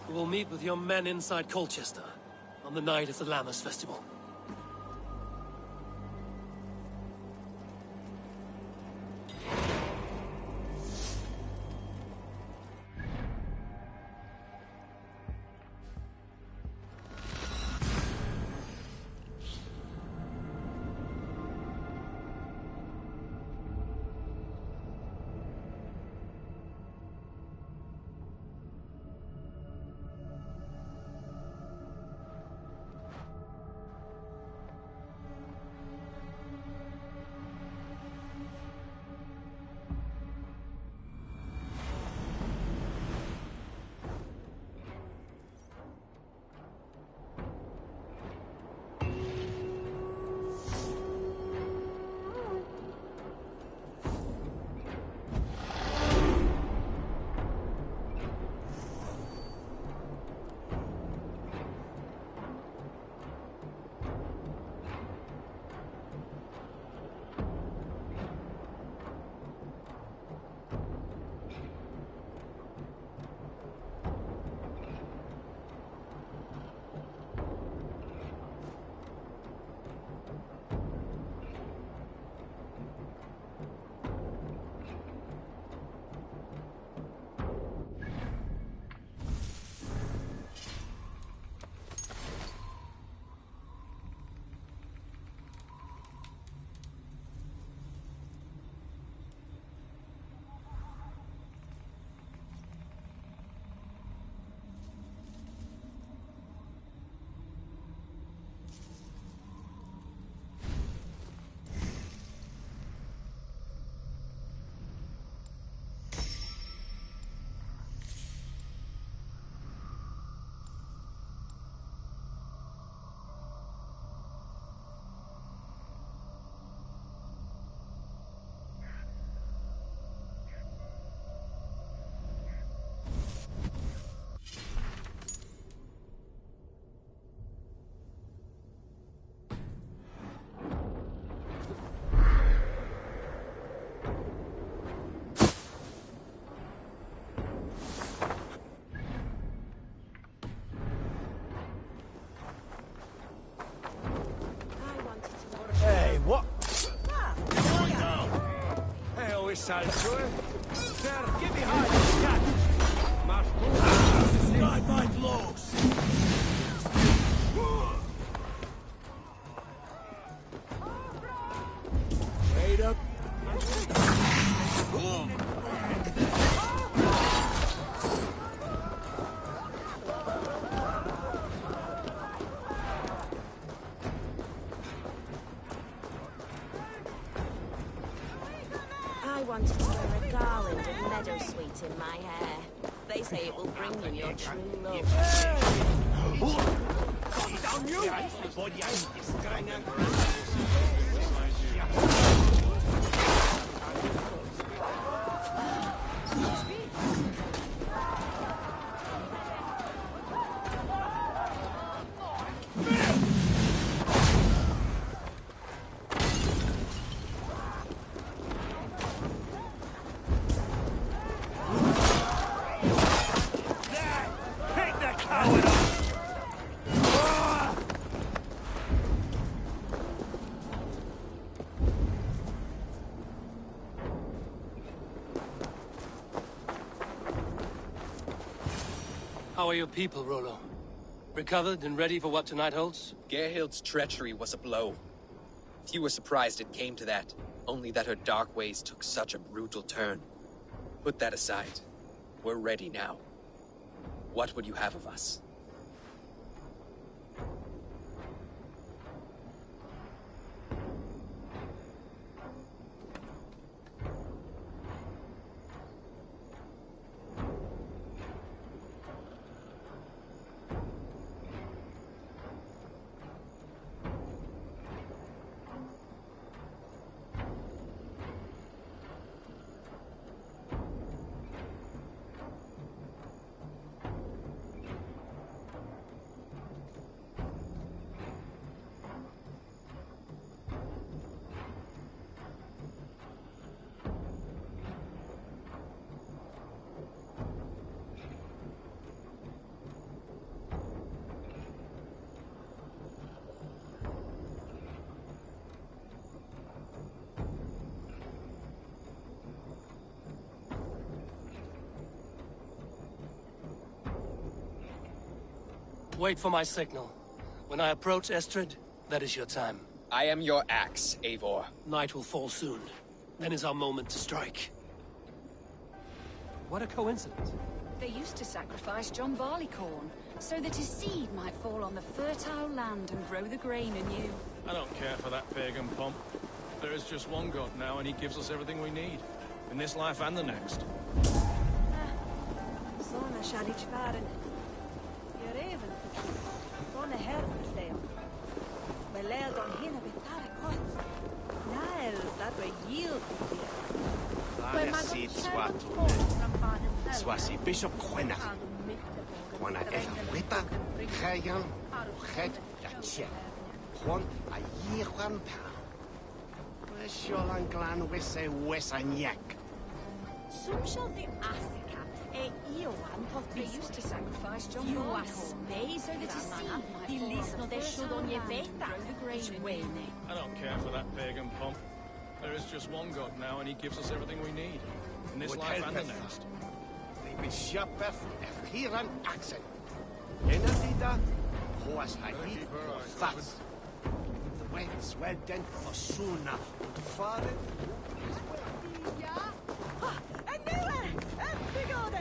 We will meet with your men inside Colchester on the night of the Lammas Festival. Hey, what? Hey, always salto. Sir, give me high. Guide my blows. Wait up. I wanted to wear a garland of meadowsweet in my hair. They say it will bring you your true love. Down you! How are your people, Rollo? Recovered and ready for what tonight holds? Gerhild's treachery was a blow. Few were surprised it came to that, only that her dark ways took such a brutal turn. Put that aside. We're ready now. What would you have of us? Wait for my signal. When I approach Estrid, that is your time. I am your axe, Eivor. Night will fall soon. Then is our moment to strike. What a coincidence. They used to sacrifice John Barleycorn, so that his seed might fall on the fertile land and grow the grain anew. I don't care for that pagan pomp. There is just one God now, and he gives us everything we need. In this life and the next. Såna kärleksvärden. Gör även från helvete. Beläggon hinner betala kort. Niles, that were yield Sit Swasi Bishop Quenach. Quana Eva Wita, Hayan, Het, Yatche. Juan, a Yehuan Pow. Wesholan Glan Wesse Wesanyak. Som shall the Asica, Iowan of They used to sacrifice John You are Barleycorn, space so that his seed might He fall on listened the they should fertile on your land and beta. grow the grain anew. I don't care for that pagan pomp. There is just one God now, and he gives us everything we need. In this Would life help and the us. next. They be Shapef, Hiran Axen. Yenatida, Hoas Haid, Fats. The wet swelden for Suna, und Fahren. En nieuwe! En begode!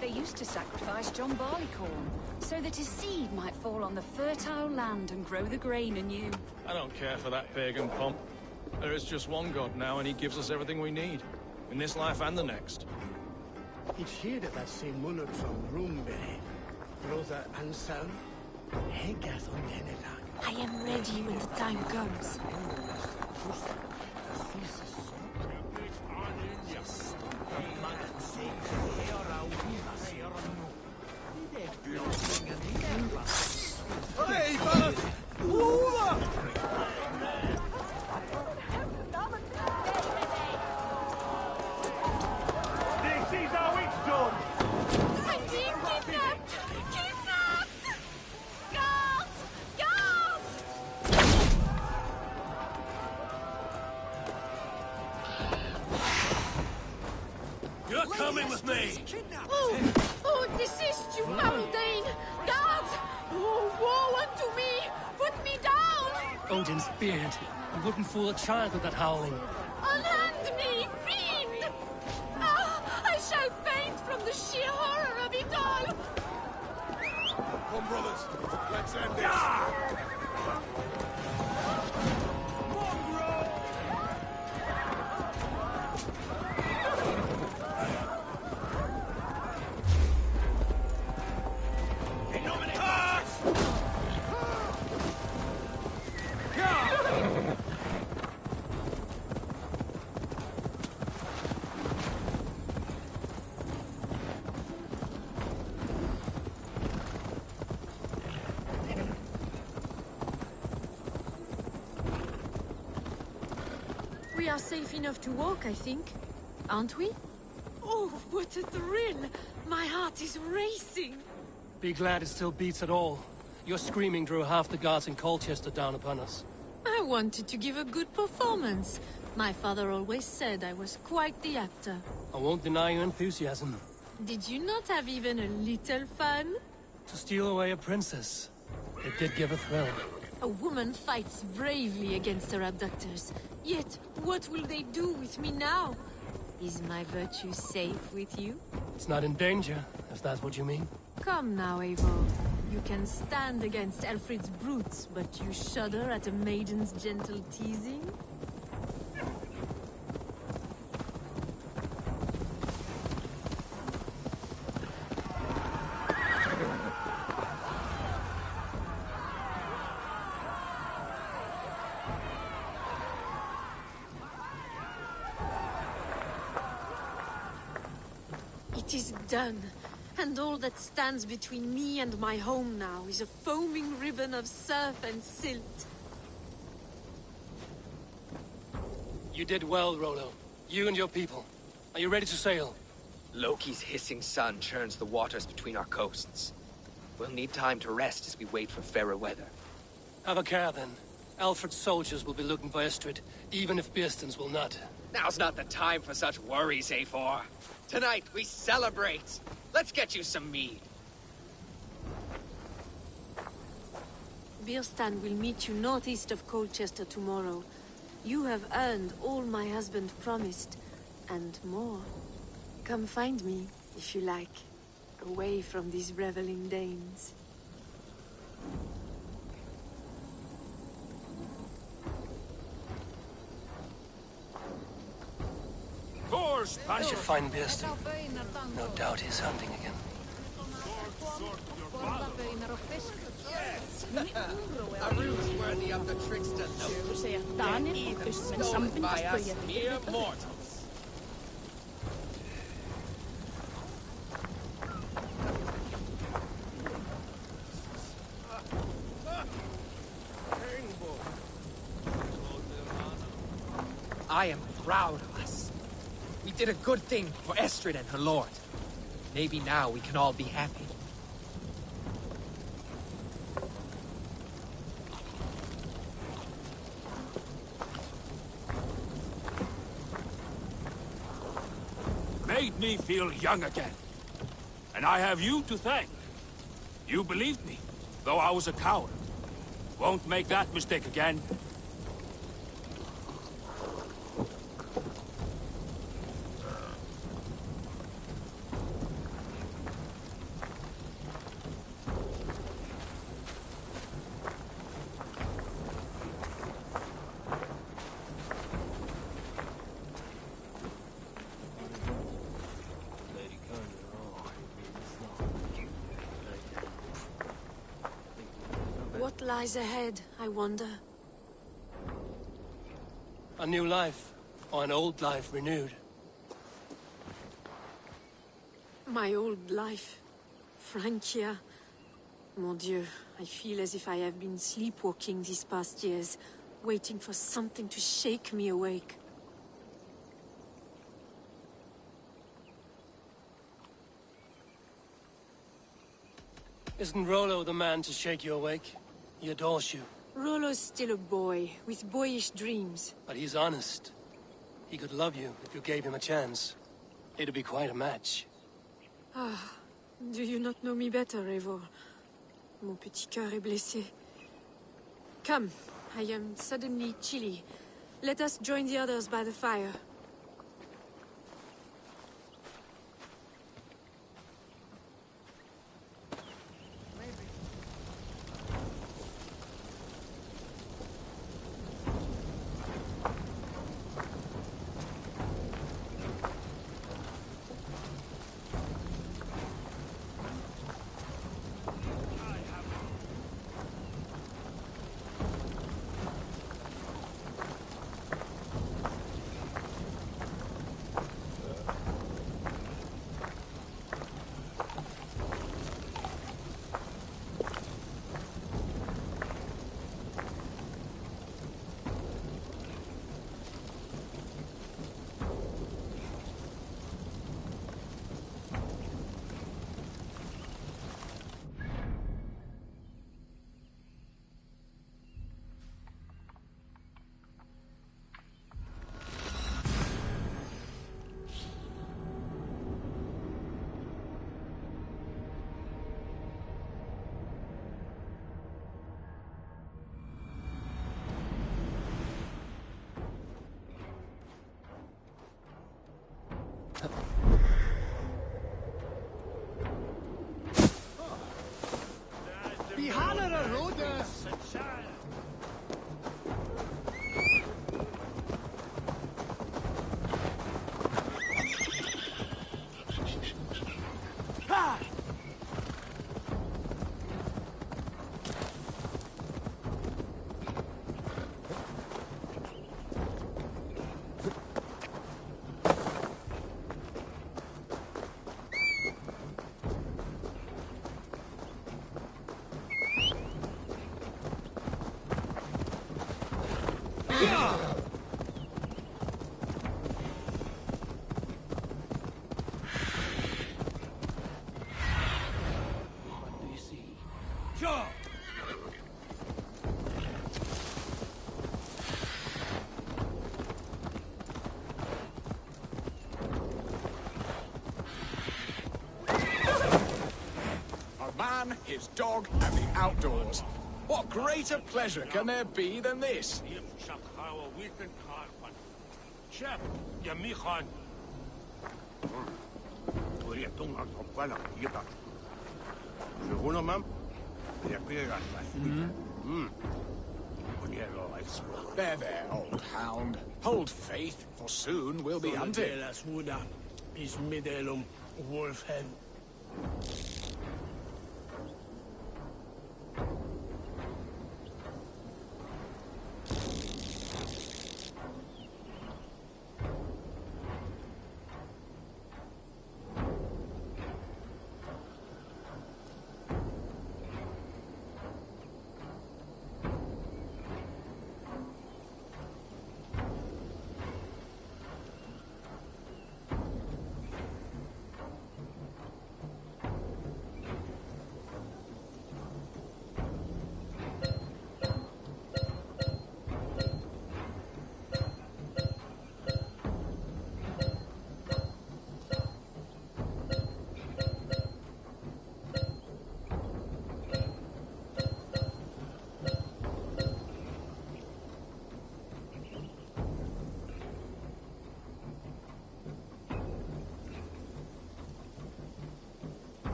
They used to sacrifice John Barleycorn, so that his seed might fall on the fertile land and grow the grain anew. I don't care for that pagan pomp. There is just one God now, and he gives us everything we need. In this life and the next. It's here that same monarch from Roomberry, Brother Anselm, Hegath on Denelak. I am ready when the time comes. coming with me! Oh, desist, you foul Dane! Guards! Oh, woe unto me! Put me down! Odin's beard. You wouldn't fool a child with that howling. Unhand me, fiend! Ah, I shall faint from the sheer horror of it all! Come, brothers. Let's end this. We are safe enough to walk, I think. Aren't we? Oh, what a thrill! My heart is racing! Be glad it still beats at all. Your screaming drew half the guards in Colchester down upon us. I wanted to give a good performance. My father always said I was quite the actor. I won't deny your enthusiasm. Did you not have even a little fun? To steal away a princess. It did give a thrill. A woman fights bravely against her abductors. Yet, what will they do with me now? Is my virtue safe with you? It's not in danger, if that's what you mean. Come now, Eivor. You can stand against Alfred's brutes, but you shudder at a maiden's gentle teasing? It is done, and all that stands between me and my home now is a foaming ribbon of surf and silt. You did well, Rollo. You and your people. Are you ready to sail? Loki's hissing sun churns the waters between our coasts. We'll need time to rest as we wait for fairer weather. Have a care, then. Alfred's soldiers will be looking for Estrid, even if Bearstons will not. Now's not the time for such worries, Eivor. Tonight, we celebrate! Let's get you some mead. Birstan will meet you northeast of Colchester tomorrow. You have earned all my husband promised, and more. Come find me, if you like, away from these reveling Danes. I should find Bearston. No doubt he's hunting again. A ruse worthy of the trickster. Stolen by us mere mortals. I am proud of us. We did a good thing for Estrid and her lord. Maybe now we can all be happy. Made me feel young again. And I have you to thank. You believed me, though I was a coward. Won't make that mistake again. What lies ahead, I wonder? A new life, or an old life renewed. My old life. Francia. Mon Dieu, I feel as if I have been sleepwalking these past years, waiting for something to shake me awake. Isn't Rollo the man to shake you awake? He adores you. Rollo's still a boy, with boyish dreams. But he's honest. He could love you if you gave him a chance. It'll be quite a match. Ah, do you not know me better, Eivor? Mon petit cœur est blessé. Come, I am suddenly chilly. Let us join the others by the fire. His dog, and the outdoors. What greater pleasure can there be than this? There, old hound. Hold faith, for soon we'll be hunted.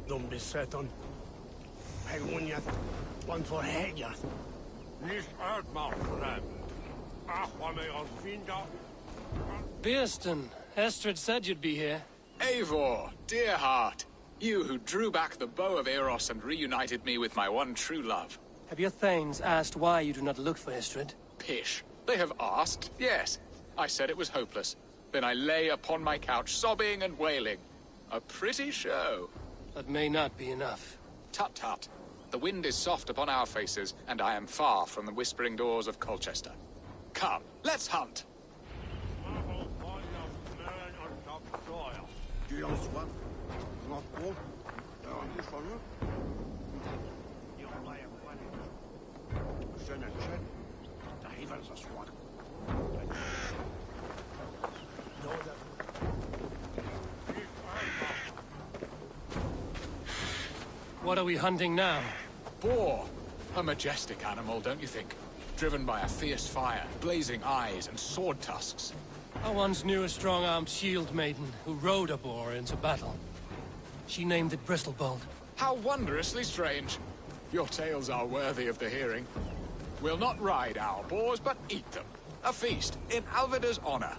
Dum beseton. Helmuniat. One for Hegiath. Nicht Erdmacht, friend. Achwame on Vinda. Beerston, Estrid said you'd be here. Eivor, dear heart. You who drew back the bow of Eros and reunited me with my one true love. Have your thanes asked why you do not look for Estrid? Pish. They have asked, yes. I said it was hopeless. Then I lay upon my couch, sobbing and wailing. A pretty show. That may not be enough. Tut-tut. The wind is soft upon our faces, and I am far from the whispering doors of Colchester. Come, let's hunt. What are we hunting now? Boar. A majestic animal, don't you think? Driven by a fierce fire, blazing eyes, and sword tusks. I once knew a strong-armed shield maiden who rode a boar into battle. She named it Bristolbolt. How wondrously strange. Your tales are worthy of the hearing. We'll not ride our boars, but eat them. A feast in Alvida's honor.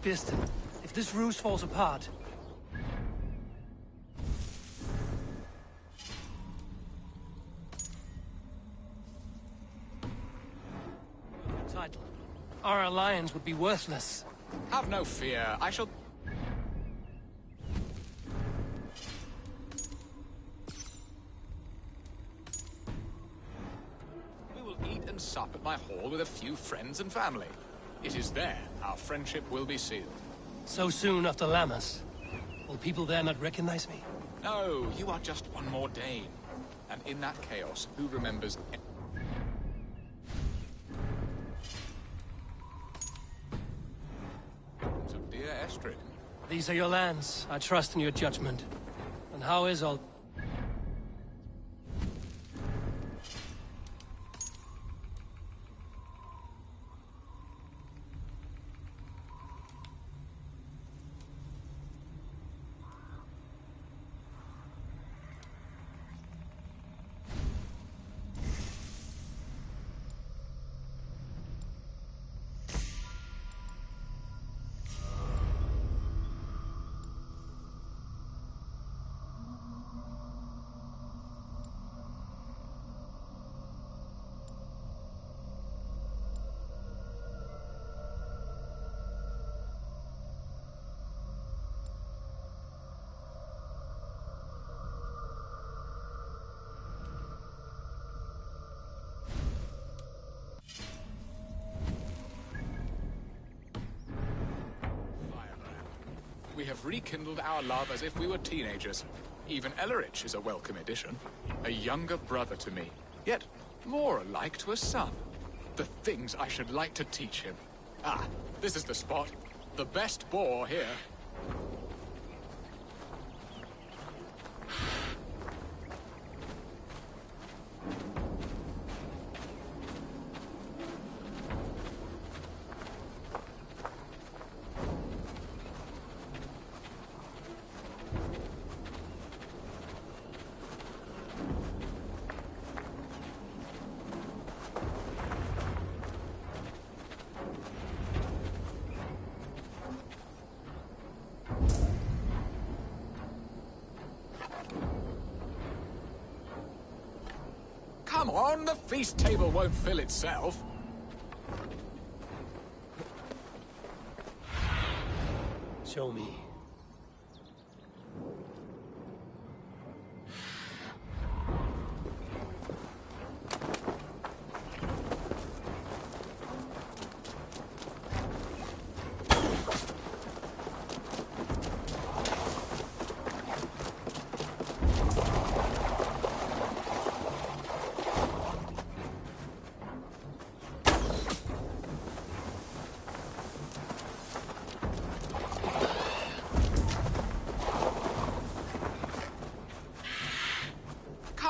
Piston, if this ruse falls apart... Your title. Our alliance would be worthless. Have no fear, I shall... We will eat and sup at my hall with a few friends and family. It is there our friendship will be sealed. So soon after Lammas? Will people there not recognize me? No, you are just one more Dane. And in that chaos, who remembers... So, dear Estrid. These are your lands. I trust in your judgment. And how is all... We have rekindled our love as if we were teenagers. Even Ellerich is a welcome addition. A younger brother to me, yet more alike to a son. The things I should like to teach him. Ah, this is the spot. The best boar here. Come on, the feast table won't fill itself. Show me.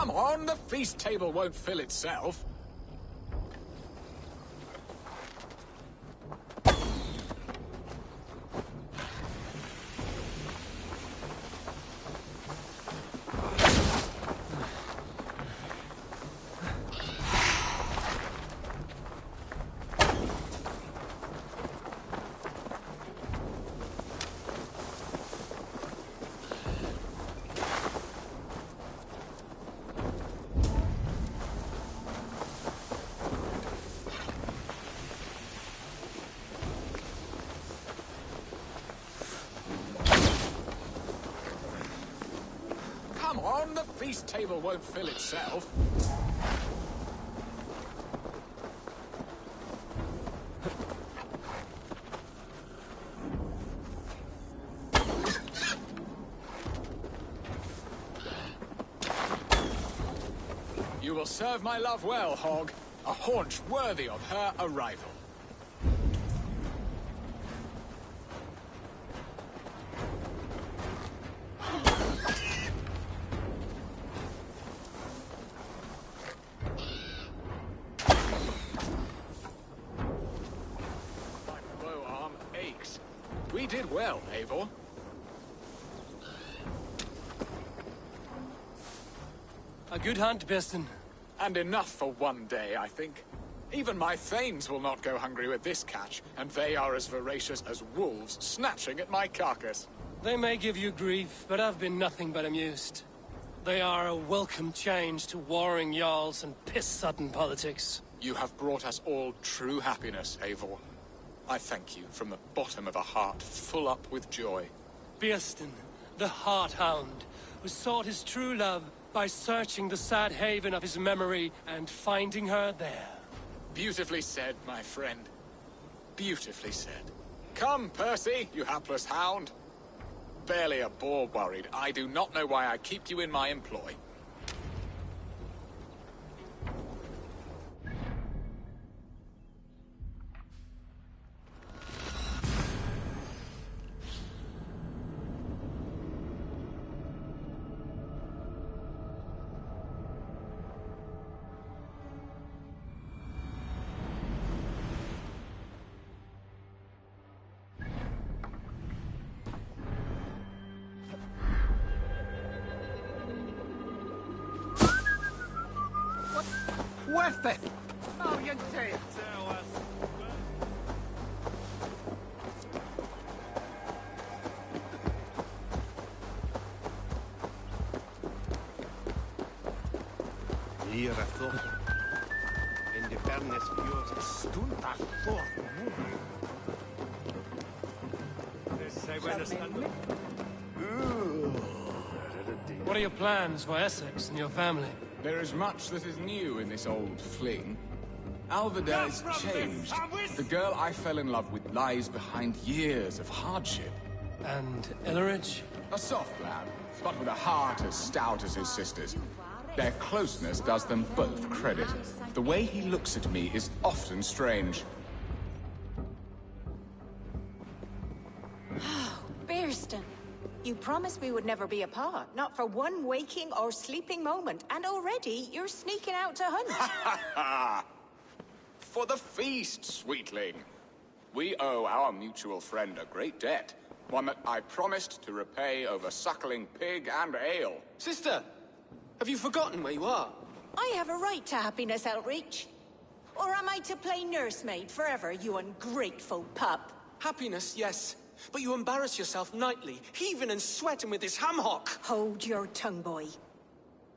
Come on, the feast table won't fill itself. Come on, the feast table won't fill itself. You will serve my love well, Hog. A haunch worthy of her arrival. My bow arm aches. We did well, Eivor. A good hunt, Beston. And enough for one day, I think. Even my thanes will not go hungry with this catch, and they are as voracious as wolves snatching at my carcass. They may give you grief, but I've been nothing but amused. They are a welcome change to warring jarls and piss-sudden politics. You have brought us all true happiness, Eivor. I thank you from the bottom of a heart full up with joy. Beston, the Heart Hound, who sought his true love by searching the sad haven of his memory and finding her there. Beautifully said, my friend. Beautifully said. Come, Percy, you hapless hound. Barely a boar worried. I do not know why I keep you in my employ. Worth it! Valiente! Lira thought. In the fairness pure stunta thought. What are your plans for Essex and your family? There is much that is new in this old fling. Alveda is changed. The girl I fell in love with lies behind years of hardship. And Elleridge? A soft lad, but with a heart as stout as his sister's. Their closeness does them both credit. The way he looks at me is often strange. Bearston, you promised we would never be apart, not for one waking or sleeping moment, and already you're sneaking out to hunt. For the feast, sweetling. We owe our mutual friend a great debt, one that I promised to repay over suckling pig and ale. Sister, have you forgotten where you are? I have a right to happiness, Outreach. Or am I to play nursemaid forever, you ungrateful pup? Happiness, yes. But you embarrass yourself nightly, heaving and sweating with this ham-hock. Hold your tongue, boy.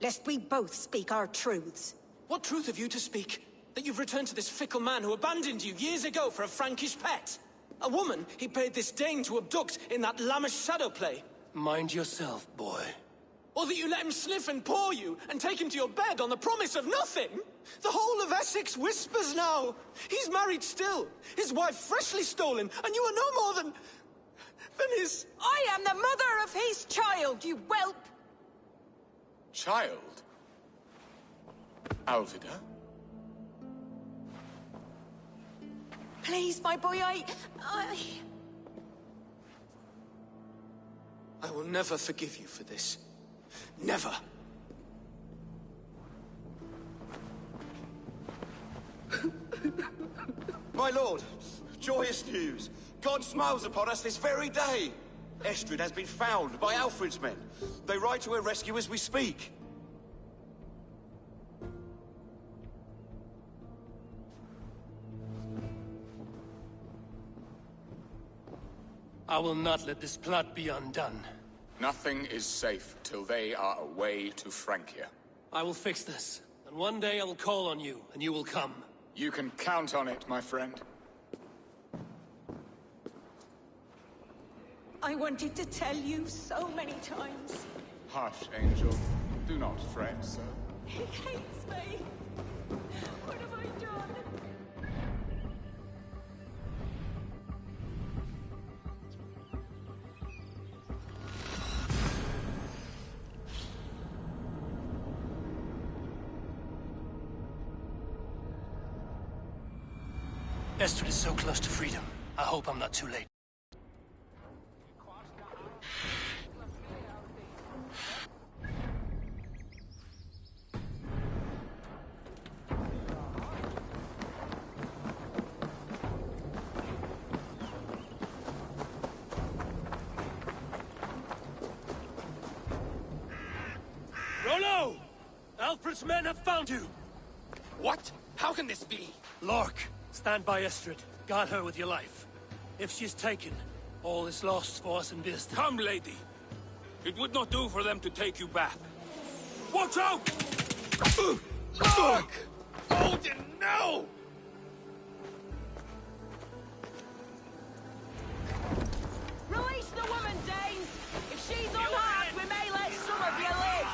Lest we both speak our truths. What truth have you to speak? That you've returned to this fickle man who abandoned you years ago for a Frankish pet? A woman he paid this Dane to abduct in that lammish shadow play? Mind yourself, boy. Or that you let him sniff and paw you, and take him to your bed on the promise of nothing? The whole of Essex whispers now. He's married still, his wife freshly stolen, and you are no more than his... I am the mother of his child, you whelp! Child? Alvida? Please, my boy, I will never forgive you for this. Never. My lord, joyous news. God smiles upon us this very day. Estrid has been found by Alfred's men. They ride to her rescue as we speak. I will not let this plot be undone. Nothing is safe till they are away to Francia. I will fix this, and one day I will call on you, and you will come. You can count on it, my friend. wanted to tell you so many times. Hush, Angel. Do not fret, sir. He hates me. What have I done? Estrid is so close to freedom. I hope I'm not too late. Rollo! Alfred's men have found you! What? How can this be? Lork, stand by Estrid. Guard her with your life. If she's taken, all is lost for us in Birsten. Come, lady. It would not do for them to take you back. Watch out! Look! Odin, no! Release the woman, Danes! If she's unharmed, we may let some of you live!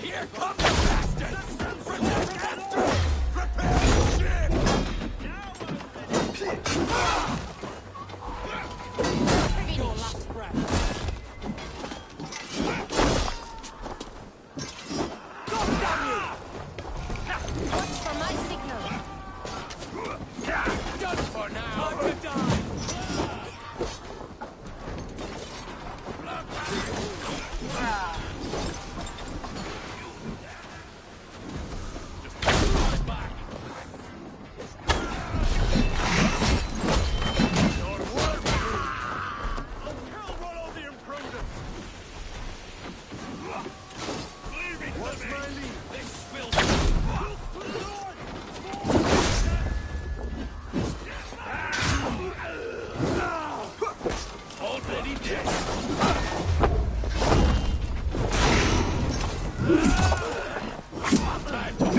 Here comes the bastard! Protect Estrid! Prepare the ship! Your last breath. Watch for my signal. Done for now! Time to die! Already dead. Time to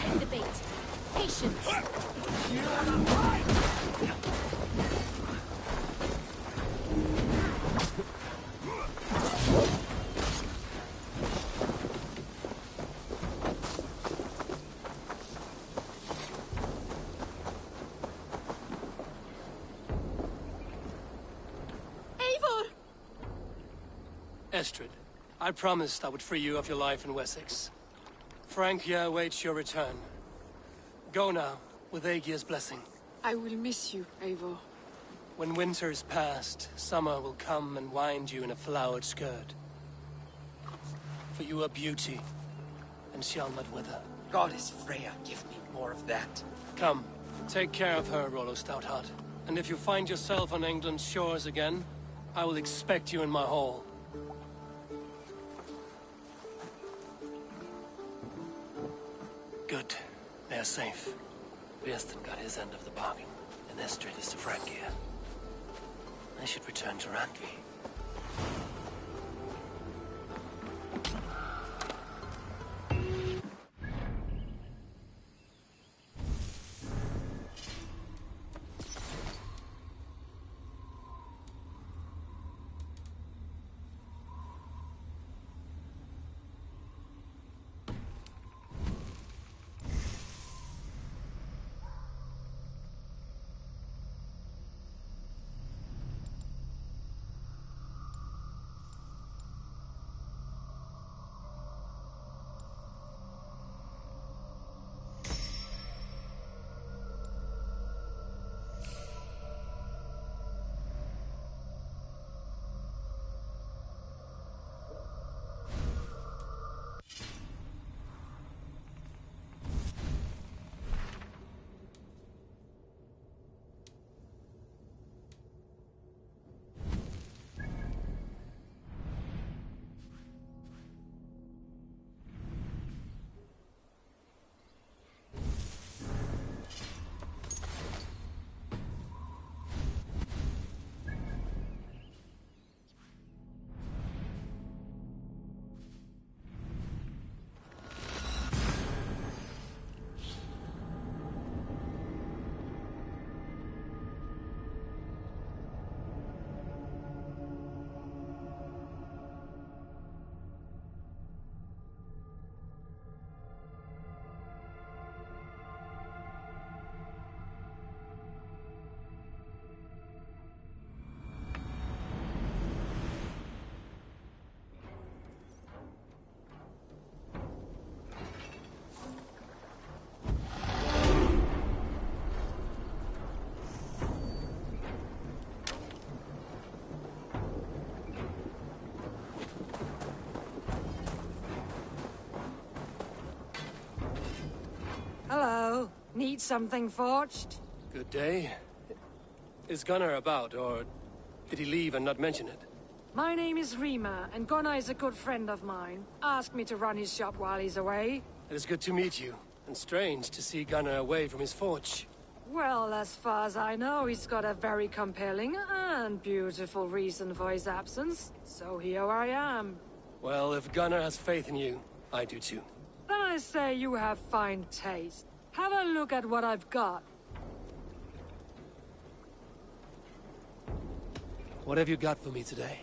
Take the bait. Patience. Eivor! Estrid, I promised I would free you of your life in Wessex. Frank here awaits your return. Go now, with Aegir's blessing. I will miss you, Eivor. When winter is past, summer will come and wind you in a flowered skirt. For you are beauty, and shall not wither. Goddess Freya, give me more of that. Come, take care of her, Rollo Stoutheart. And if you find yourself on England's shores again, I will expect you in my hall. Good. They're safe. Birsten got his end of the bargain, and Estrid is to Francia. I should return to Randvi. Need something forged? Good day. Is Gunnar about, or did he leave and not mention it? My name is Rima, and Gunnar is a good friend of mine. Asked me to run his shop while he's away. It is good to meet you, and strange to see Gunnar away from his forge. Well, as far as I know, he's got a very compelling and beautiful reason for his absence. So here I am. Well, if Gunnar has faith in you, I do too. Then I say you have fine taste. Have a look at what I've got. What have you got for me today?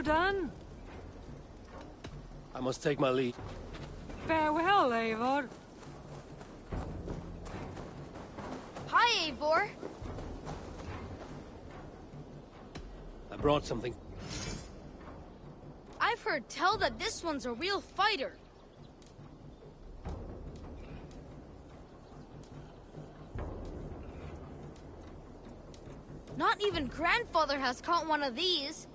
you done? I must take my lead. Farewell, Eivor. Hi, Eivor. I brought something. I've heard tell that this one's a real fighter. Not even Grandfather has caught one of these.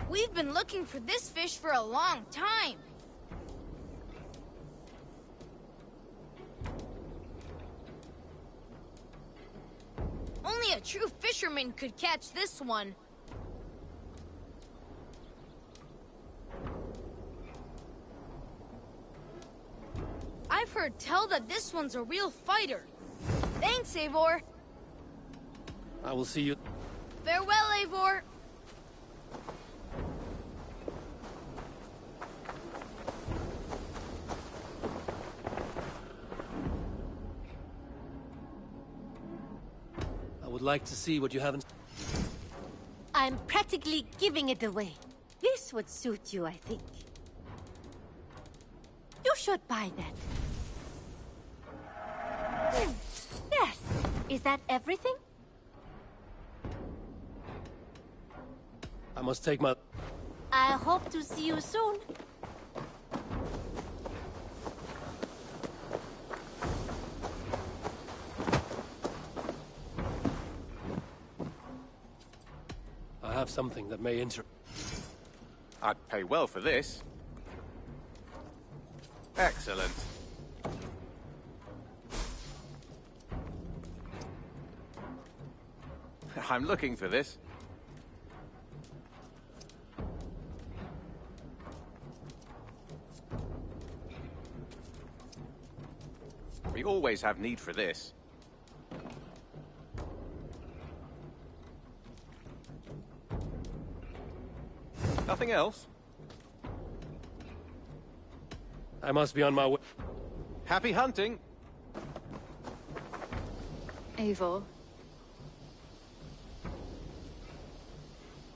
We've been looking for this fish for a long time. Only a true fisherman could catch this one. I've heard tell that this one's a real fighter. Thanks, Eivor. I will see you. Farewell, Eivor. I would like to see what you haven't. I'm practically giving it away. This would suit you, I think. You should buy that. Yes. Is that everything? I must take my... I hope to see you soon. I have something that may interest. I'd pay well for this. Excellent. I'm looking for this. We always have need for this. Nothing else? I must be on my way. Happy hunting! Eivor.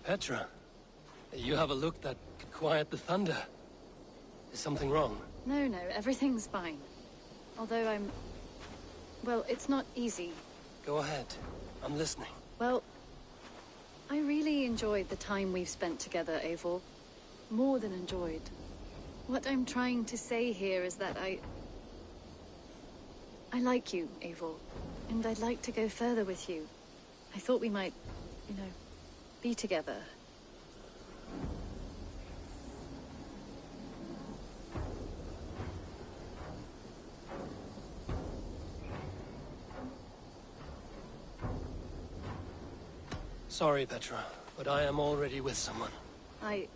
Petra, you have a look that could quiet the thunder. Is something wrong? No, everything's fine. Although well, it's not easy. Go ahead. I'm listening. Well, I really enjoyed the time we've spent together, Eivor. More than enjoyed. What I'm trying to say here is that I like you, Eivor. And I'd like to go further with you. I thought we might, be together. Sorry, Petra, but I am already with someone. I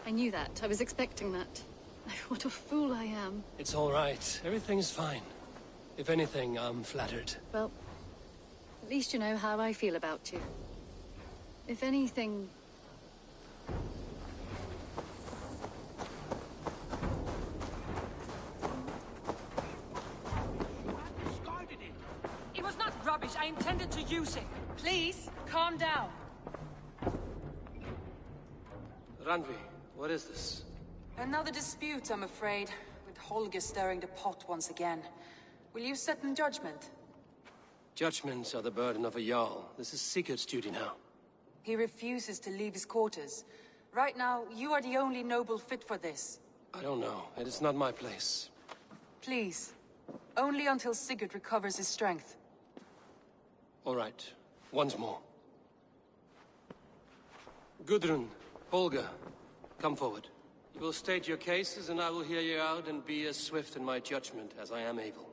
knew that. I was expecting that. What a fool I am. It's all right. Everything's fine. If anything, I'm flattered. Well, at least you know how I feel about you. If anything... It was not rubbish. I intended to use it. Please, calm down. Randvi, what is this? Another dispute, I'm afraid, with Holger stirring the pot once again. Will you sit in judgment? Judgments are the burden of a Jarl. This is Sigurd's duty now. He refuses to leave his quarters. Right now, you are the only noble fit for this. I don't know. It is not my place. Please. Only until Sigurd recovers his strength. All right. Once more. Gudrun, Holger, come forward. You will state your cases, and I will hear you out and be as swift in my judgment as I am able.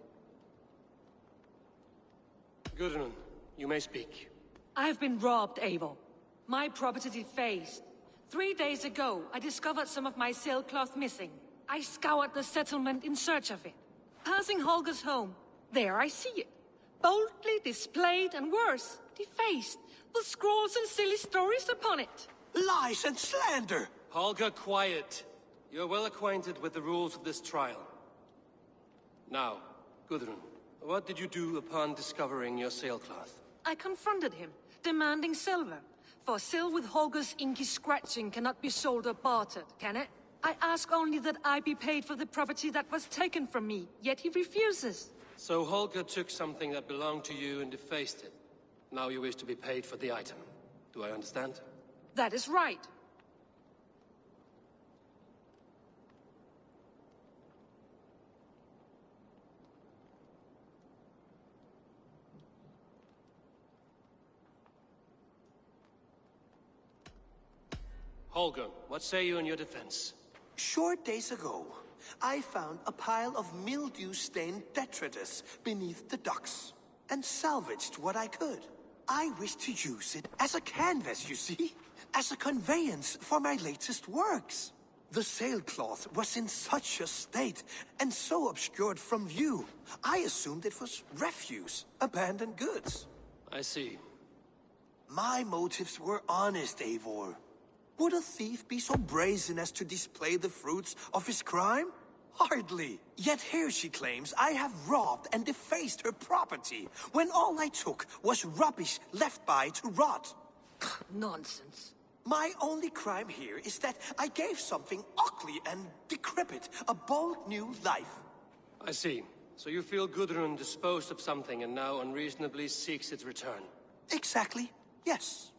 Gudrun, you may speak. I have been robbed, Eivor. My property defaced. 3 days ago, I discovered some of my sailcloth missing. I scoured the settlement in search of it. Passing Holger's home, there I see it. Boldly displayed and worse, defaced, with scrolls and silly stories upon it. Lies and slander! Holger, quiet. You're well acquainted with the rules of this trial. Now, Gudrun, What did you do upon discovering your sailcloth? I confronted him, demanding silver. For silver with Holger's inky scratching cannot be sold or bartered, can it? I ask only that I be paid for the property that was taken from me, yet he refuses. So Holger took something that belonged to you and defaced it. Now you wish to be paid for the item. Do I understand? That is right. Holger, what say you in your defense? Short days ago, I found a pile of mildew-stained detritus beneath the docks, and salvaged what I could. I wish to use it as a canvas, you see? As a conveyance for my latest works. The sailcloth was in such a state, and so obscured from view, I assumed it was refuse, abandoned goods. I see. My motives were honest, Eivor. Would a thief be so brazen as to display the fruits of his crime? Hardly. Yet here she claims I have robbed and defaced her property, when all I took was rubbish left by to rot. Nonsense. My only crime here is that I gave something ugly and decrepit a bold new life. I see. So you feel Gudrun disposed of something and now unreasonably seeks its return? Exactly, yes.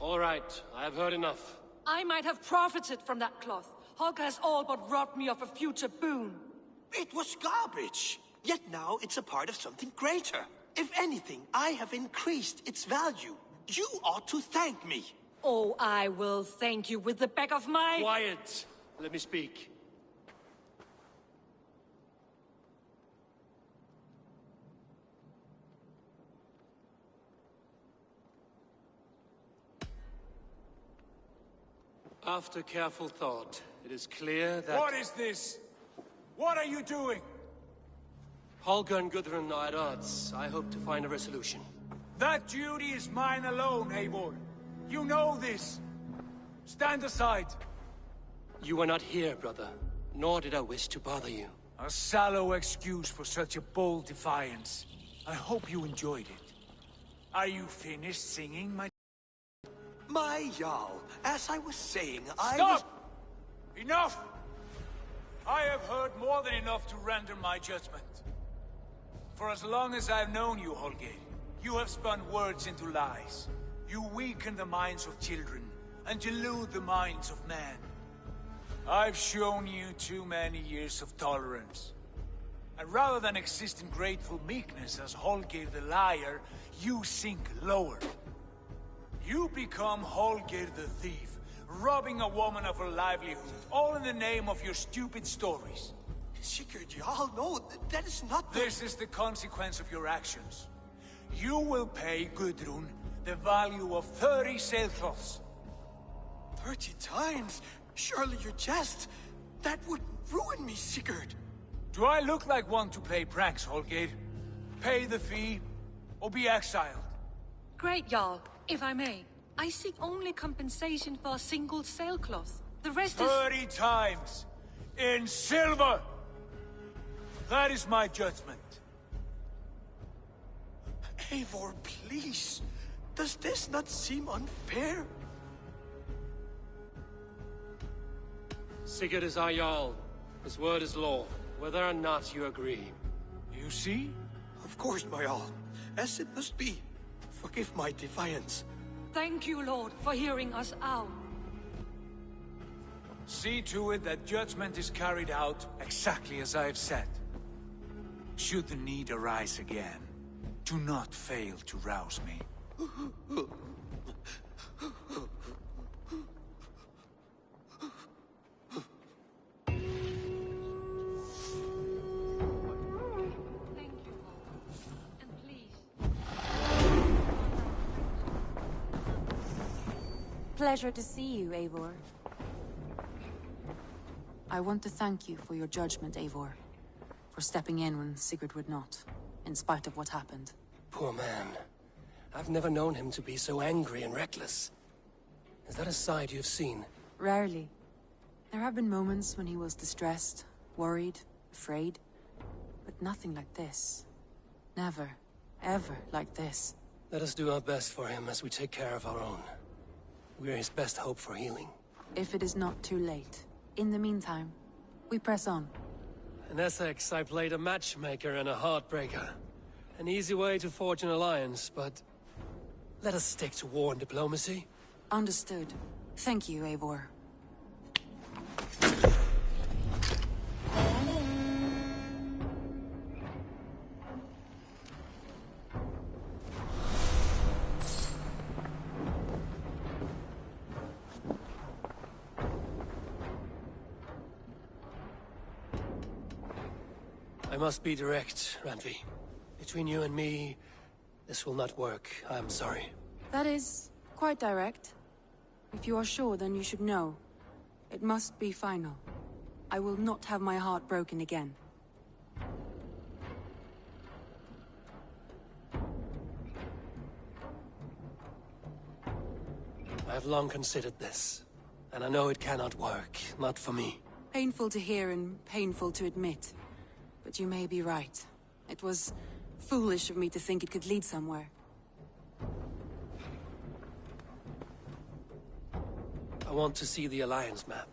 All right, I have heard enough. I might have profited from that cloth. Holger has all but robbed me of a future boon. It was garbage. Yet now it's a part of something greater. If anything, I have increased its value. You ought to thank me. Oh, I will thank you with the back of my... Quiet! Let me speak. After careful thought, it is clear that... What is this? What are you doing? Holger and Gudrun are at odds. I hope to find a resolution. That duty is mine alone, Eivor. You know this. Stand aside. You were not here, brother. Nor did I wish to bother you. A sallow excuse for such a bold defiance. I hope you enjoyed it. Are you finished singing, my... My Jarl, as I was saying, Stop! Enough! I have heard more than enough to render my judgment. For as long as I've known you, Holger, you have spun words into lies. You weaken the minds of children, and delude the minds of men. I've shown you too many years of tolerance. And rather than exist in grateful meekness as Holger the liar, you sink lower. You become Holger the thief, robbing a woman of her livelihood, all in the name of your stupid stories. Sigurd, Jarl, no, that is not the... This is the consequence of your actions. You will pay Gudrun the value of 30 sailcloths. 30 times? Surely you jest. That would ruin me, Sigurd. Do I look like one to play pranks, Holger? Pay the fee, or be exiled. Great, Jarl. If I may, I seek only compensation for a single sailcloth. The rest is... 30 times! In silver! That is my judgment. Eivor, please. Does this not seem unfair? Sigurd is our Jarl. His word is law, whether or not you agree. You see? Of course, my Jarl. As it must be. Forgive my defiance. Thank you, Lord, for hearing us out. See to it that judgment is carried out exactly as I have said. Should the need arise again, do not fail to rouse me. Pleasure to see you, Eivor. I want to thank you for your judgment, Eivor. For stepping in when Sigurd would not, in spite of what happened. Poor man. I've never known him to be so angry and reckless. Is that a side you've seen? Rarely. There have been moments when he was distressed, worried, afraid. But nothing like this. Never, ever like this. Let us do our best for him as we take care of our own. We're his best hope for healing. If it is not too late. In the meantime, we press on. In Essex, I played a matchmaker and a heartbreaker. An easy way to forge an alliance, but... let us stick to war and diplomacy. Understood. Thank you, Eivor. I must be direct, Randvi. Between you and me, this will not work. I'm sorry. That is quite direct. If you are sure, then you should know. It must be final. I will not have my heart broken again. I have long considered this, and I know it cannot work. Not for me. Painful to hear and painful to admit. But you may be right. It was foolish of me to think it could lead somewhere. I want to see the Alliance map.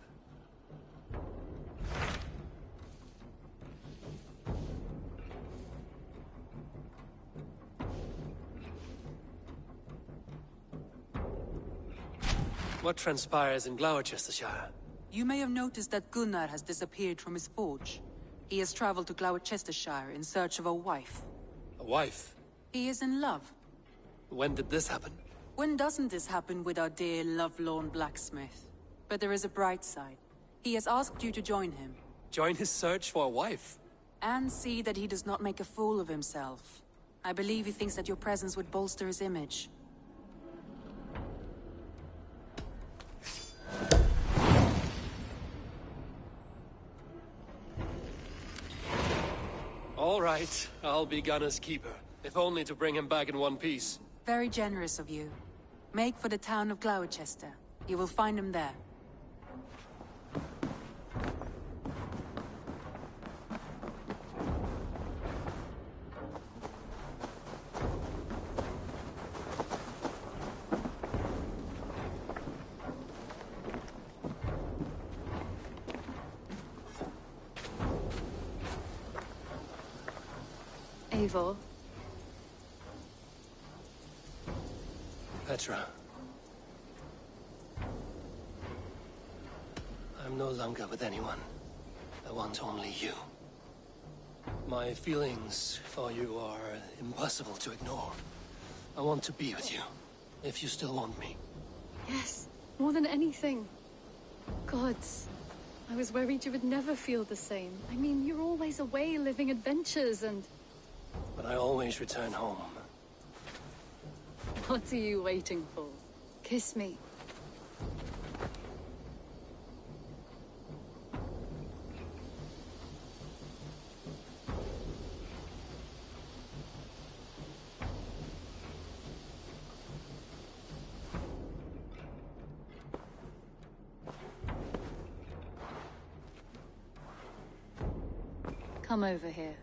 What transpires in Gloucestershire? You may have noticed that Gunnar has disappeared from his forge. He has traveled to Gloucestershire in search of a wife. A wife? He is in love. When did this happen? When doesn't this happen with our dear, lovelorn blacksmith? But there is a bright side. He has asked you to join him. Join his search for a wife? And see that he does not make a fool of himself. I believe he thinks that your presence would bolster his image. All right, I'll be Gunner's keeper, if only to bring him back in one piece. Very generous of you. Make for the town of Gloucester. You will find him there. Eivor. Petra. I'm no longer with anyone. I want only you. My feelings for you are impossible to ignore. I want to be with you, if you still want me. Yes, more than anything. Gods, I was worried you would never feel the same. I mean, you're always away living adventures and... But I always return home. What are you waiting for? Kiss me. Come over here.